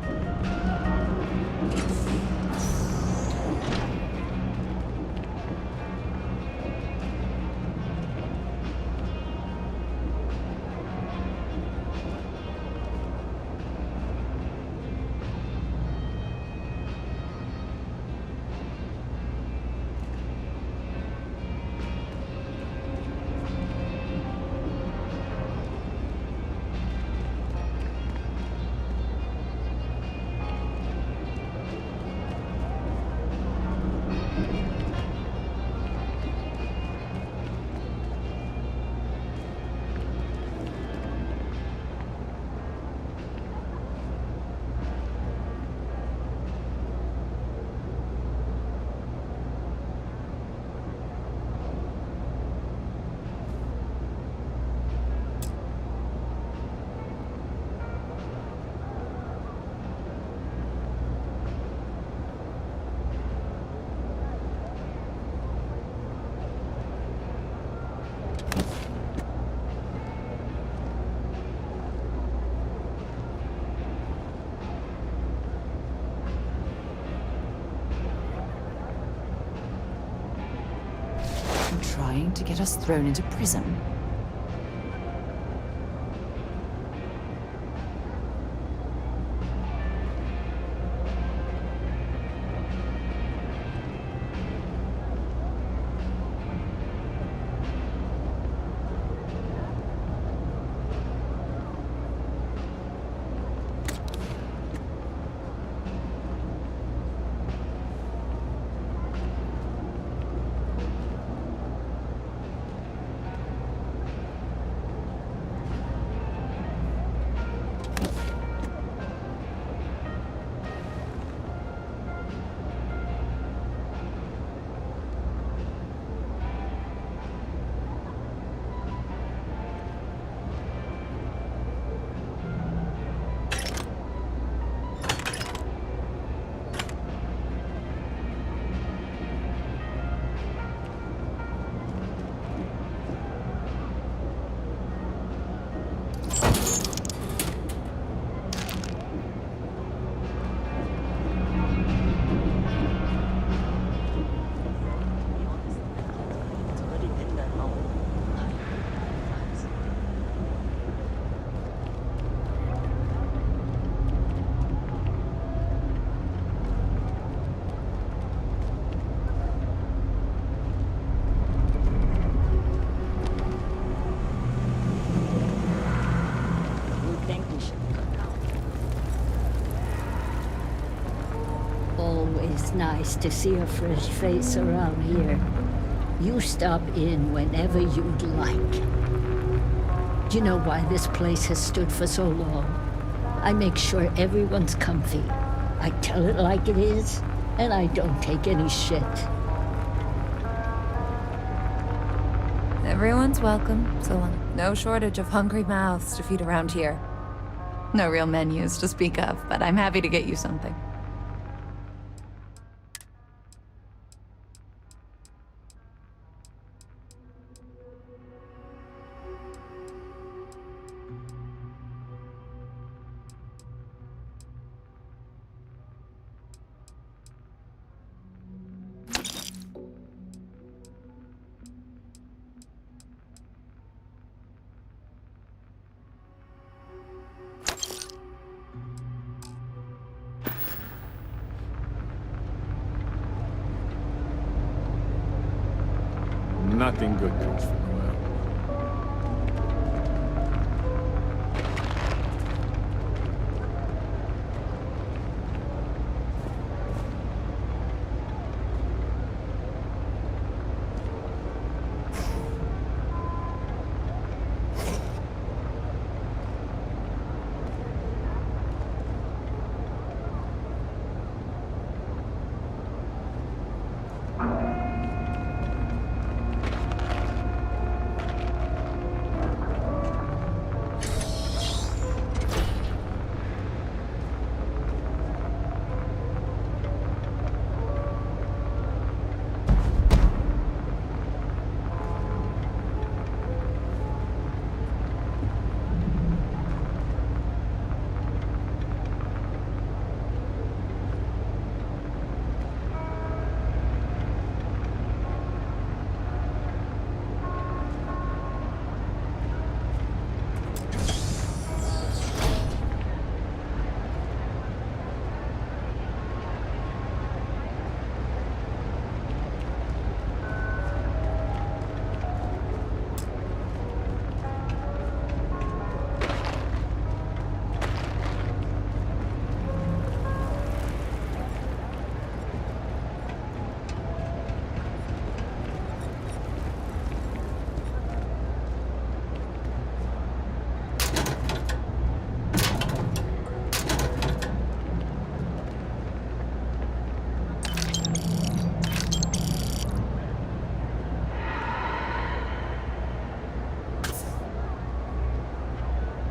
to get us thrown into prison. Always nice to see a fresh face around here. You stop in whenever you'd like. Do you know why this place has stood for so long? I make sure everyone's comfy. I tell it like it is, and I don't take any shit. Everyone's welcome, so no shortage of hungry mouths to feed around here. No real menus to speak of, but I'm happy to get you something. Nothing good comes from the well.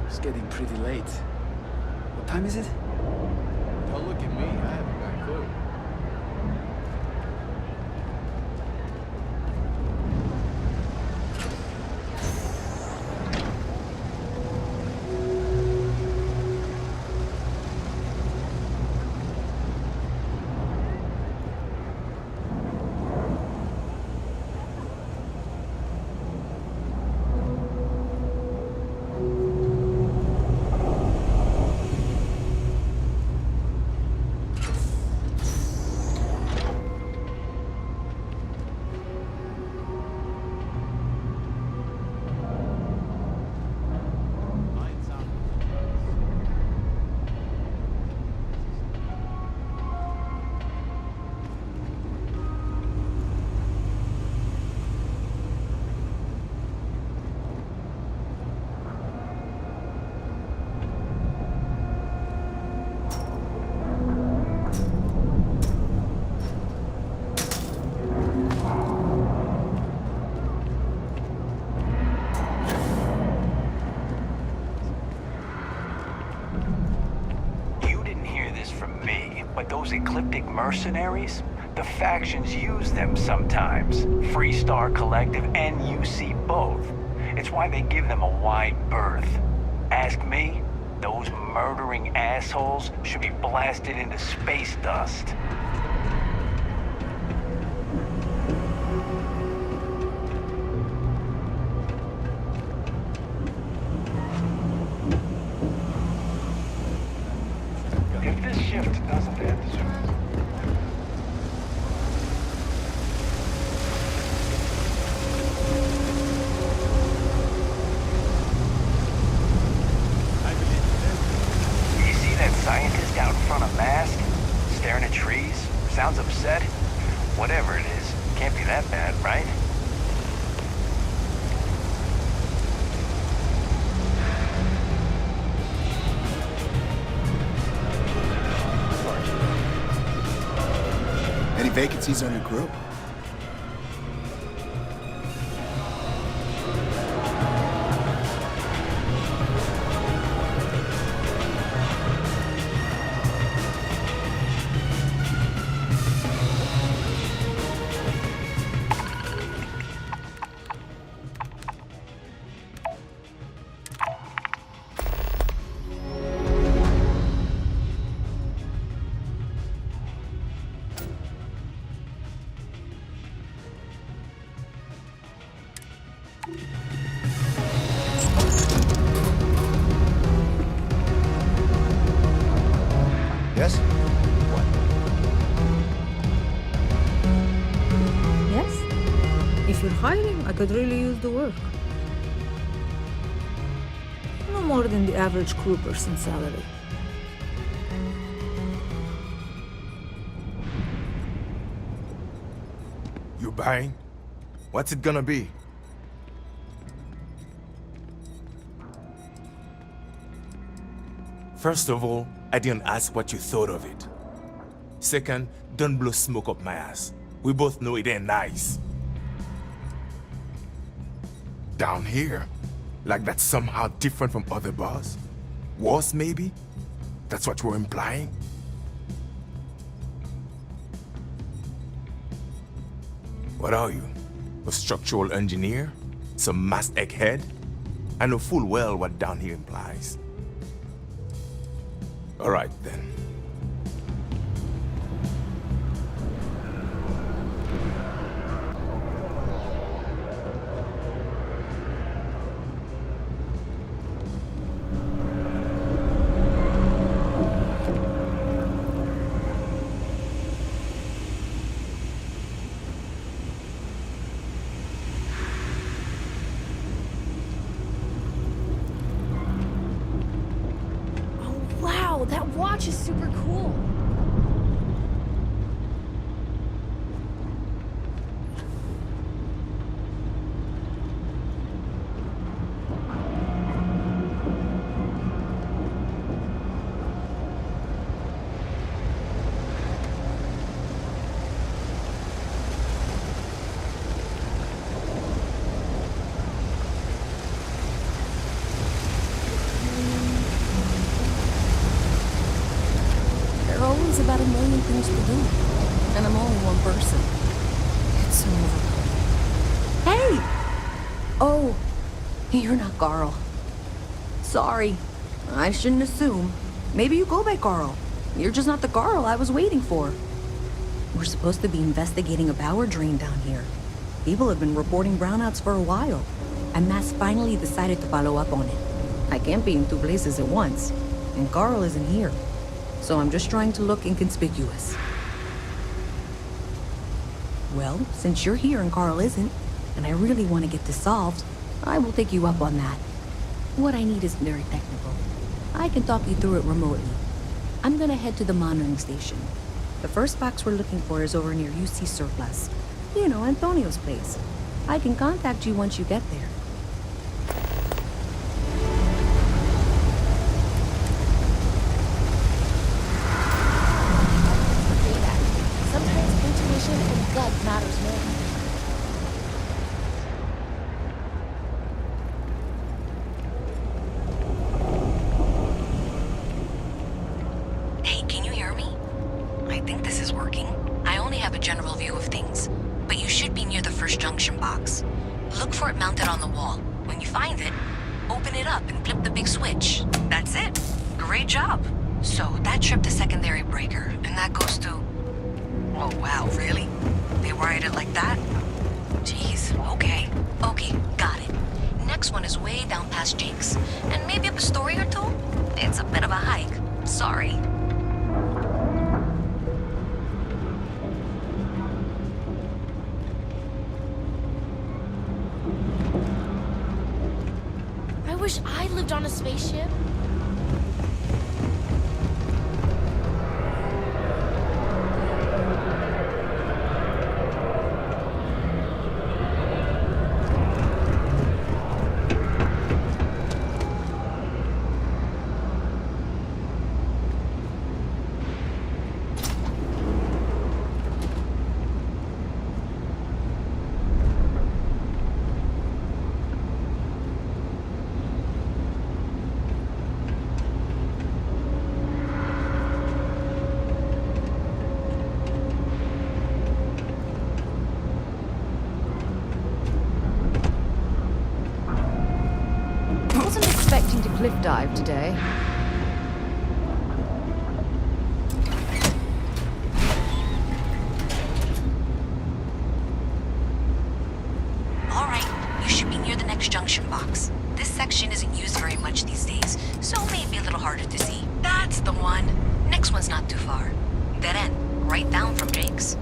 It's getting pretty late. What time is it? Don't look at me. I haven't got a clue. But those ecliptic mercenaries, the factions use them sometimes. Freestar Collective and UC both. It's why they give them a wide berth. Ask me, those murdering assholes should be blasted into space dust. If this shift doesn't end soon, you see that scientist out in front of mast, staring at trees? Sounds upset? Whatever it is, can't be that bad, right? Any vacancies on your crew? Yes? Yes? If you're hiring, I could really use the work. No more than the average crew person salary. You buying? What's it gonna be? First of all, I didn't ask what you thought of it. Second, don't blow smoke up my ass. We both know it ain't nice. Down here? Like that's somehow different from other bars? Worse, maybe? That's what you're implying? What are you? A structural engineer? Some mass egghead? I know full well what down here implies. All right, then. Wow, that watch is super cool. There are always about a million things to do, and I'm only one person. It's so overwhelming. Hey! Oh, you're not Carl. Sorry, I shouldn't assume. Maybe you go by Carl. You're just not the Carl I was waiting for. We're supposed to be investigating a power drain down here. People have been reporting brownouts for a while, and Mass finally decided to follow up on it. I can't be in two places at once, and Carl isn't here. So I'm just trying to look inconspicuous. Well, since you're here and Carl isn't, and I really want to get this solved, I will take you up on that. What I need isn't very technical. I can talk you through it remotely. I'm gonna head to the monitoring station. The first box we're looking for is over near UC Surplus. You know, Antonio's place. I can contact you once you get there. Sometimes intuition and gut matters more. Hey, can you hear me? on the wall. When you find it, open it up and flip the big switch. That's it. Great job. So that tripped the secondary breaker, and that goes to... Oh, wow, really? They wired it like that? Jeez, okay. Okay, got it. Next one is way down past Jake's, and maybe up a story or two? It's a bit of a hike. Sorry. I wish I lived on a spaceship. Wasn't expecting to cliff dive today. All right, you should be near the next junction box. This section isn't used very much these days, so it may be a little harder to see. That's the one. Next one's not too far. Dead end, right down from Jake's.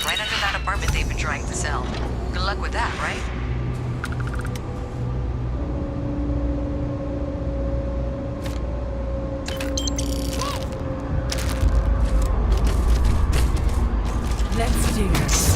Right under that apartment they've been trying to sell. Good luck with that, right? Let's do this.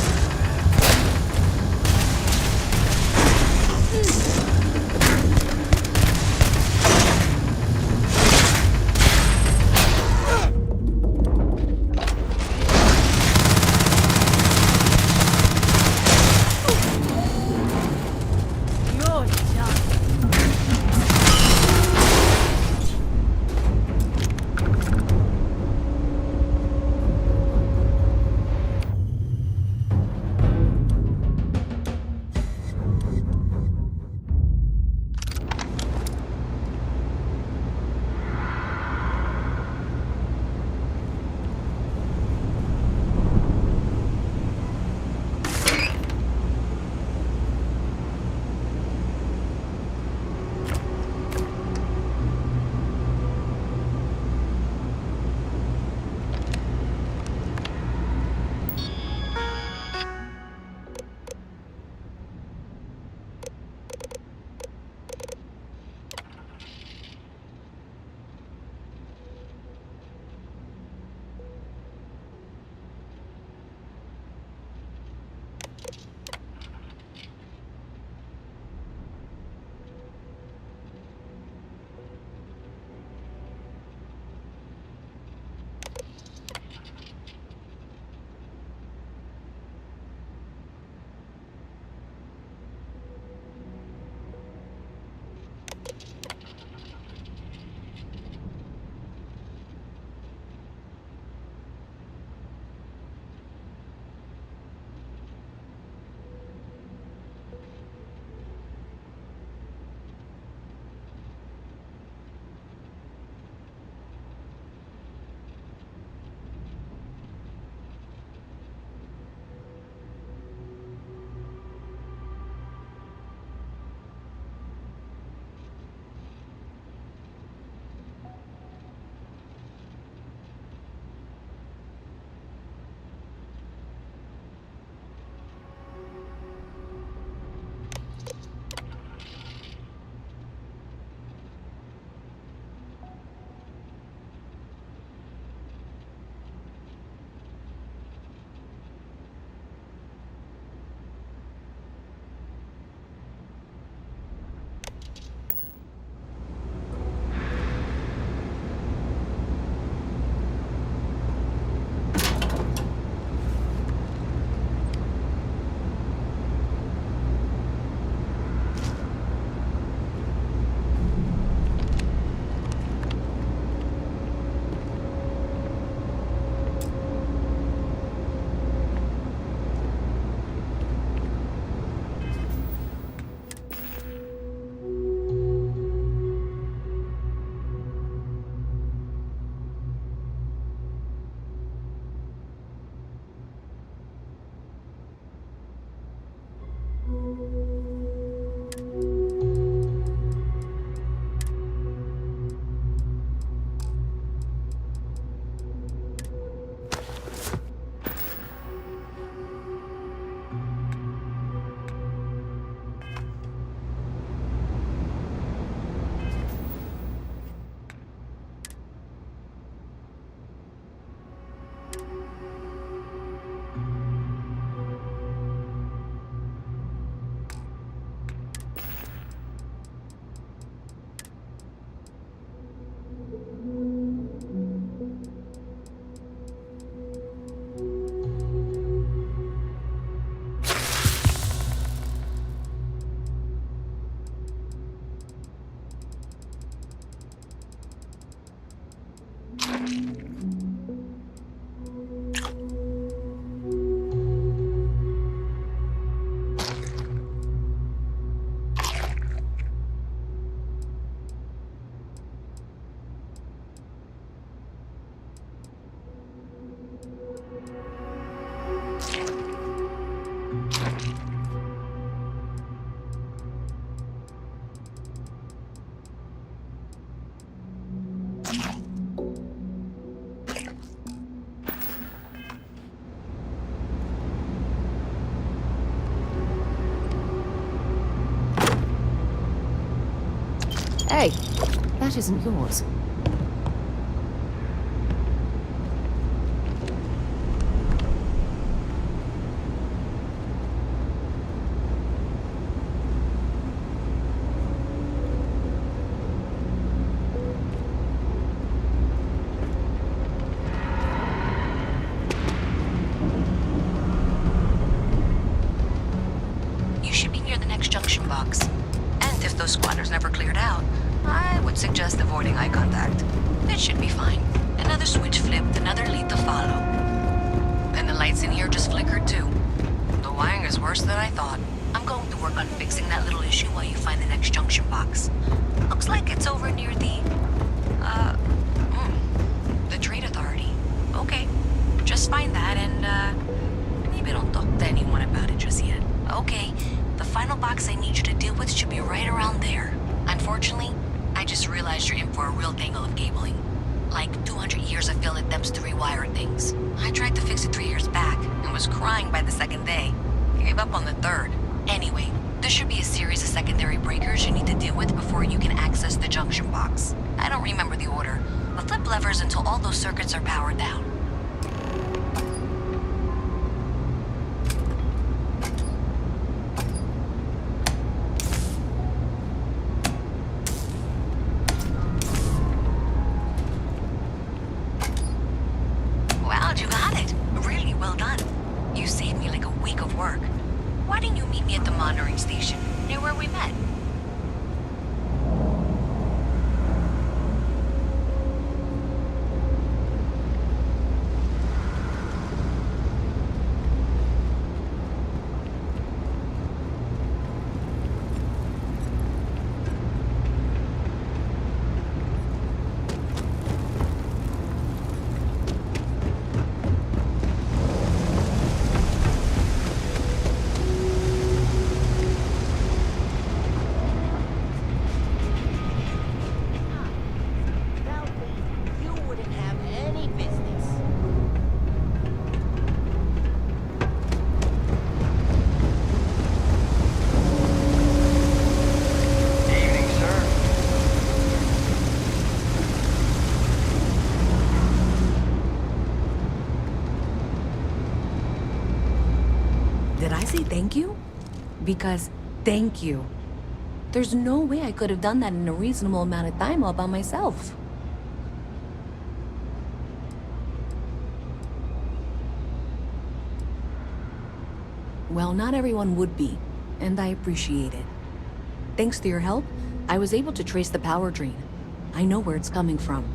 Hey, that isn't yours. You should be near the next junction box. And if those squatters never cleared out, I would suggest avoiding eye contact. It should be fine. Another switch flipped, another lead to follow. And the lights in here just flickered too. The wiring is worse than I thought. I'm going to work on fixing that little issue while you find the next junction box. Looks like it's over near the Trade Authority. Okay, just find that and, maybe don't talk to anyone about it just yet. Okay, the final box I need you to deal with should be right around there. Unfortunately, I just realized you're in for a real tangle of cabling. Like 200 years of field attempts to rewire things. I tried to fix it 3 years back and was crying by the second day. Gave up on the third. Anyway, there should be a series of secondary breakers you need to deal with before you can access the junction box. I don't remember the order, but flip levers until all those circuits are powered down. Wow, you got it. Really well done. You saved me like a week of work. Why didn't you meet me at the monitoring station, near where we met? Did I say thank you? Because thank you. There's no way I could have done that in a reasonable amount of time all by myself. Well, not everyone would be, and I appreciate it. Thanks to your help, I was able to trace the power drain. I know where it's coming from.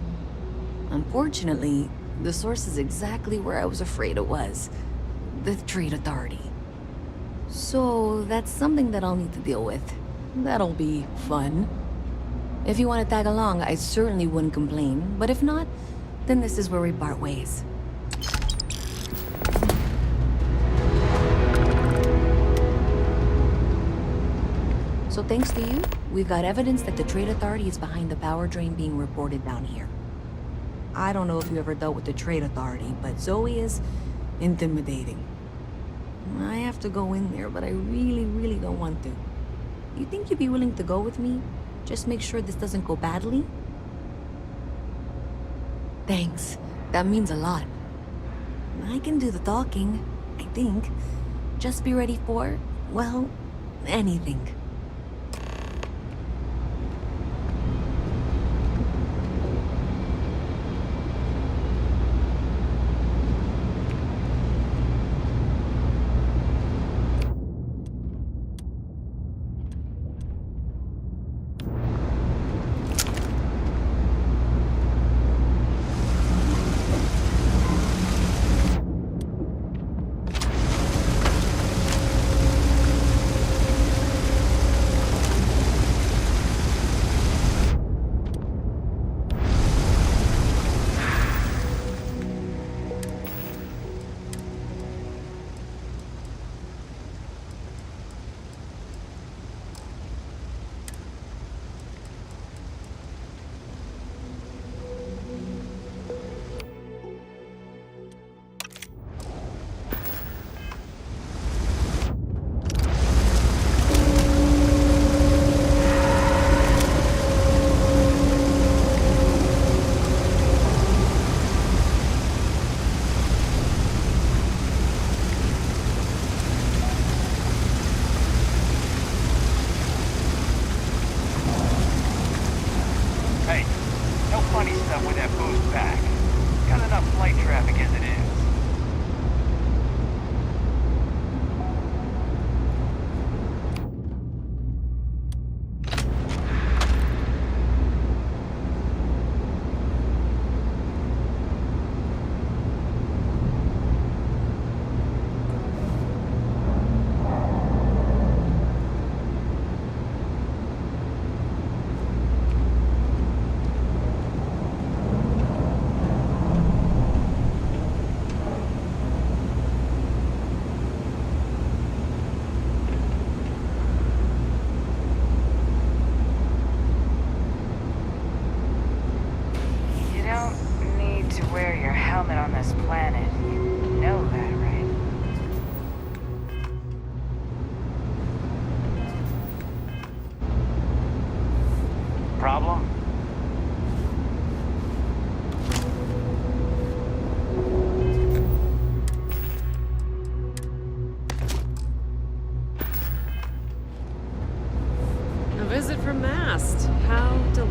Unfortunately, the source is exactly where I was afraid it was. The Trade Authority. So, that's something that I'll need to deal with. That'll be fun. If you want to tag along, I certainly wouldn't complain, but if not, then this is where we part ways. So thanks to you, we've got evidence that the Trade Authority is behind the power drain being reported down here. I don't know if you ever dealt with the Trade Authority, but Zoe is intimidating. I have to go in there, but I really don't want to. You think you'd be willing to go with me? Just make sure this doesn't go badly? Thanks. That means a lot. I can do the talking, I think. Just be ready for, well, anything.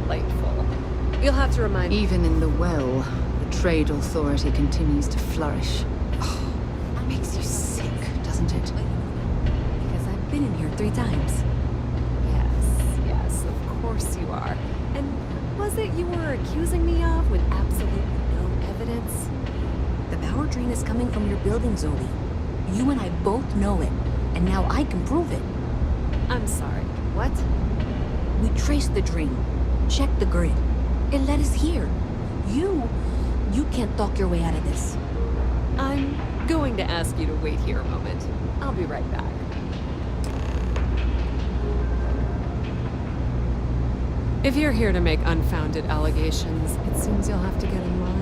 delightful. You'll have to remind me. Even in the well, the trade authority continues to flourish. Oh, it makes you sick, doesn't it? Because I've been in here 3 times. Yes, of course you are. And what was it you were accusing me of with absolutely no evidence? The power drain is coming from your building, Zoe. You and I both know it, and now I can prove it. I'm sorry, what? We traced the drain, checked the grid. It led us here. You can't talk your way out of this. I'm going to ask you to wait here a moment. I'll be right back. If you're here to make unfounded allegations, it seems you'll have to get in line.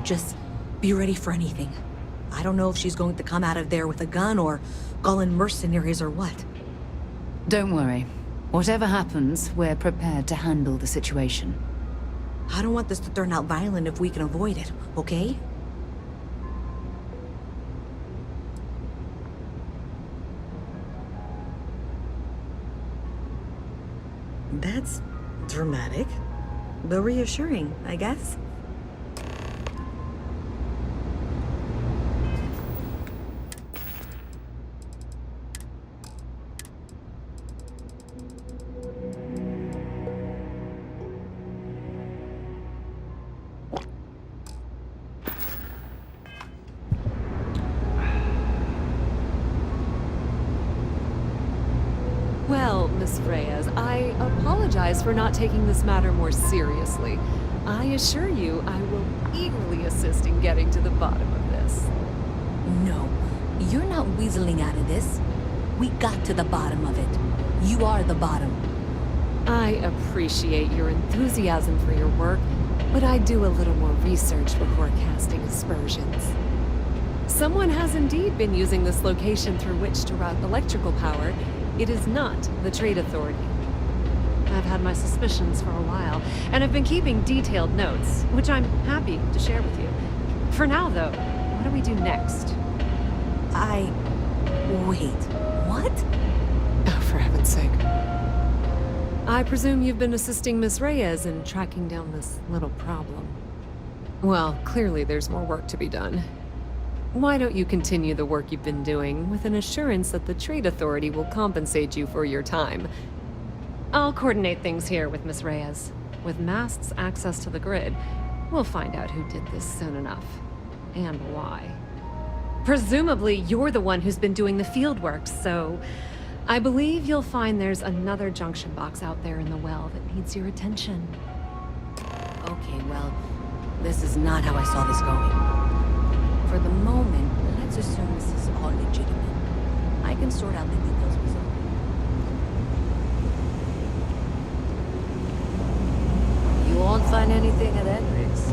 Just be ready for anything. I don't know if she's going to come out of there with a gun or call in mercenaries or what. Don't worry. Whatever happens, we're prepared to handle the situation. I don't want this to turn out violent if we can avoid it, okay? That's dramatic, but reassuring, I guess. Well, Miss Reyes, I apologize for not taking this matter more seriously. I assure you I will eagerly assist in getting to the bottom of this. No, you're not weaseling out of this. We got to the bottom of it. You are the bottom. I appreciate your enthusiasm for your work, but I do a little more research before casting aspersions. Someone has indeed been using this location through which to route electrical power. It is not the Trade Authority. I've had my suspicions for a while, and I've been keeping detailed notes, which I'm happy to share with you. For now, though, what do we do next? Wait, what? Oh, for heaven's sake. I presume you've been assisting Miss Reyes in tracking down this little problem. Well, clearly there's more work to be done. Why don't you continue the work you've been doing with an assurance that the Trade Authority will compensate you for your time? I'll coordinate things here with Miss Reyes. With Mast's access to the grid, we'll find out who did this soon enough. And why. Presumably, you're the one who's been doing the field work, so I believe you'll find there's another junction box out there in the well that needs your attention. Okay, well, this is not how I saw this going. For the moment, let's assume this is all legitimate. I can sort out the details with Zoe. You won't find anything at Edric's.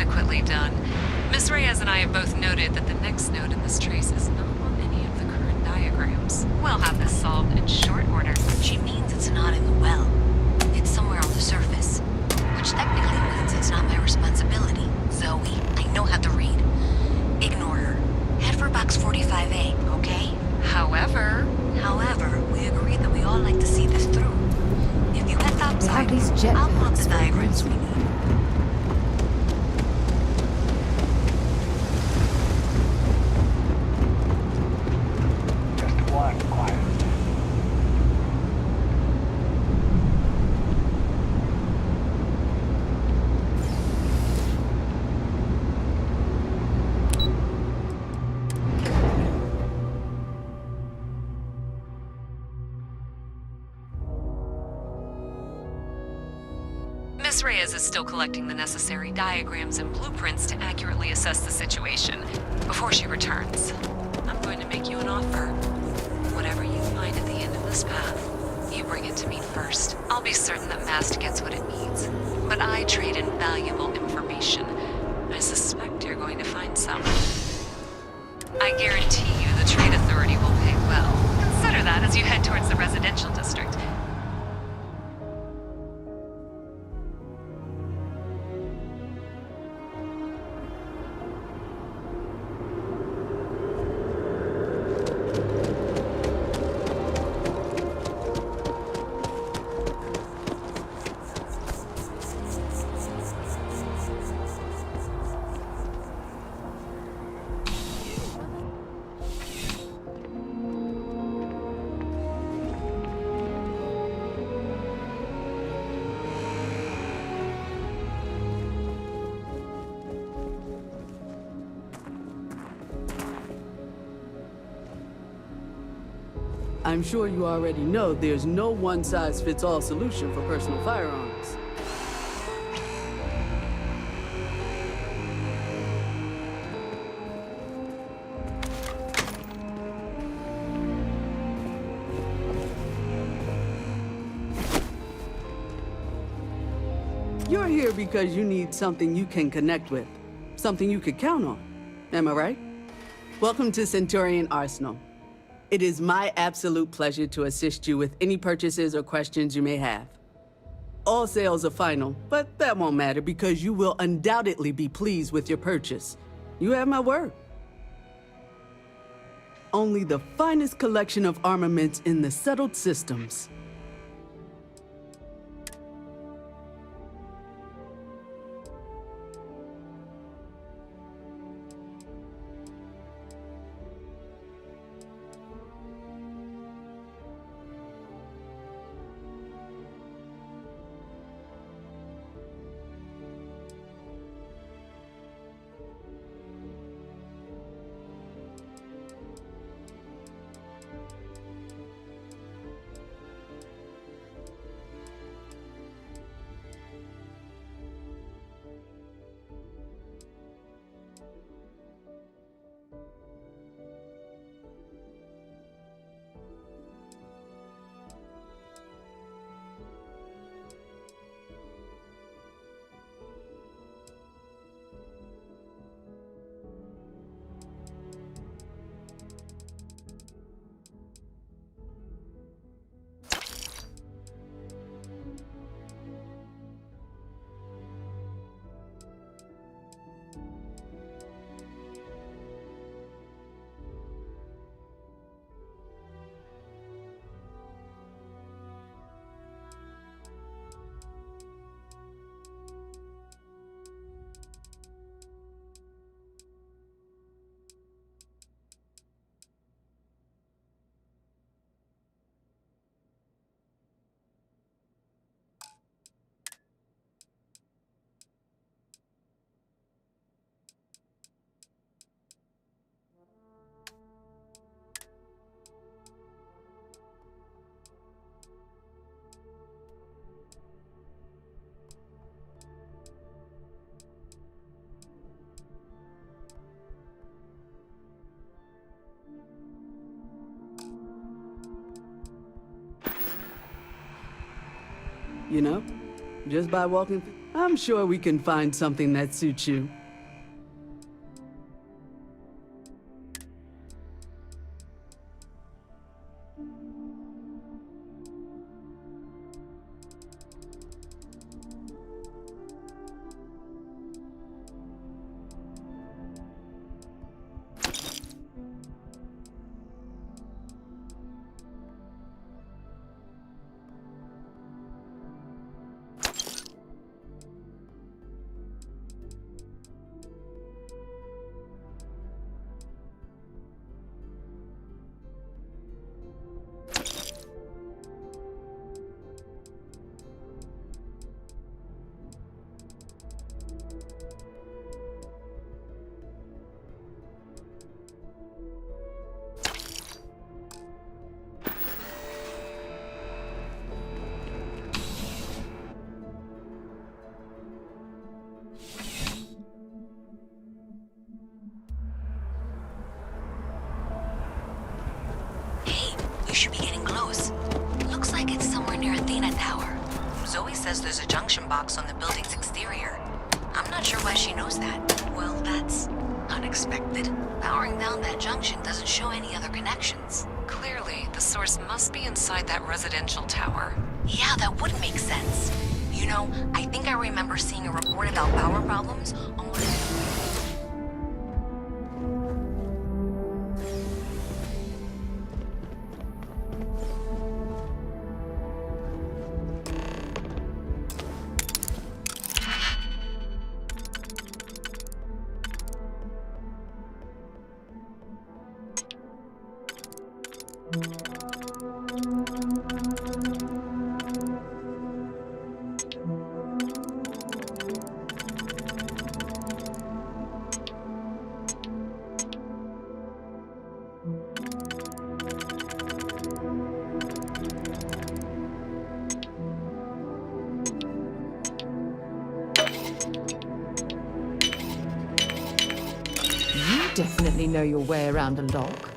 adequately done. Miss Reyes and I have both noted that the next node in this trace is not on any of the current diagrams. We'll have this solved in short order. She means it's not in the well. It's somewhere on the surface. Which technically means it's not my responsibility. Zoe, I know how to read. Ignore her. Head for box 45A, okay? However, we agreed that we all like to see this through. If you head topside, I'll pull up the diagrams we need. Just one quiet. Miss Reyes is still collecting the necessary diagrams and blueprints to accurately assess the situation. Before she returns, I'm going to make you an offer. Whatever you find at the end of this path, you bring it to me first. I'll be certain that Mast gets what it needs. But I trade in valuable information. I suspect you're going to find some. I guarantee you the Trade Authority will pay well. Consider that as you head towards the residential district. I'm sure you already know there's no one-size-fits-all solution for personal firearms. You're here because you need something you can connect with, something you could count on. Am I right? Welcome to Centurion Arsenal. It is my absolute pleasure to assist you with any purchases or questions you may have. All sales are final, but that won't matter because you will undoubtedly be pleased with your purchase. You have my word. Only the finest collection of armaments in the settled systems. You know, just by walking through. I'm sure we can find something that suits you. You should be getting close. Looks like it's somewhere near Athena Tower. Zoe says there's a junction box on the building's exterior. I'm not sure why she knows that. Well, that's unexpected. Powering down that junction doesn't show any other connections. Clearly, the source must be inside that residential tower. Yeah, that would make sense. You know, I think I remember seeing a report about power problems on one of the... You definitely know your way around a lock.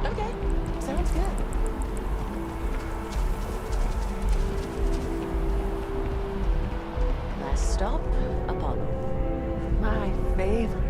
Okay, sounds good. Last stop, Apollo. My favorite.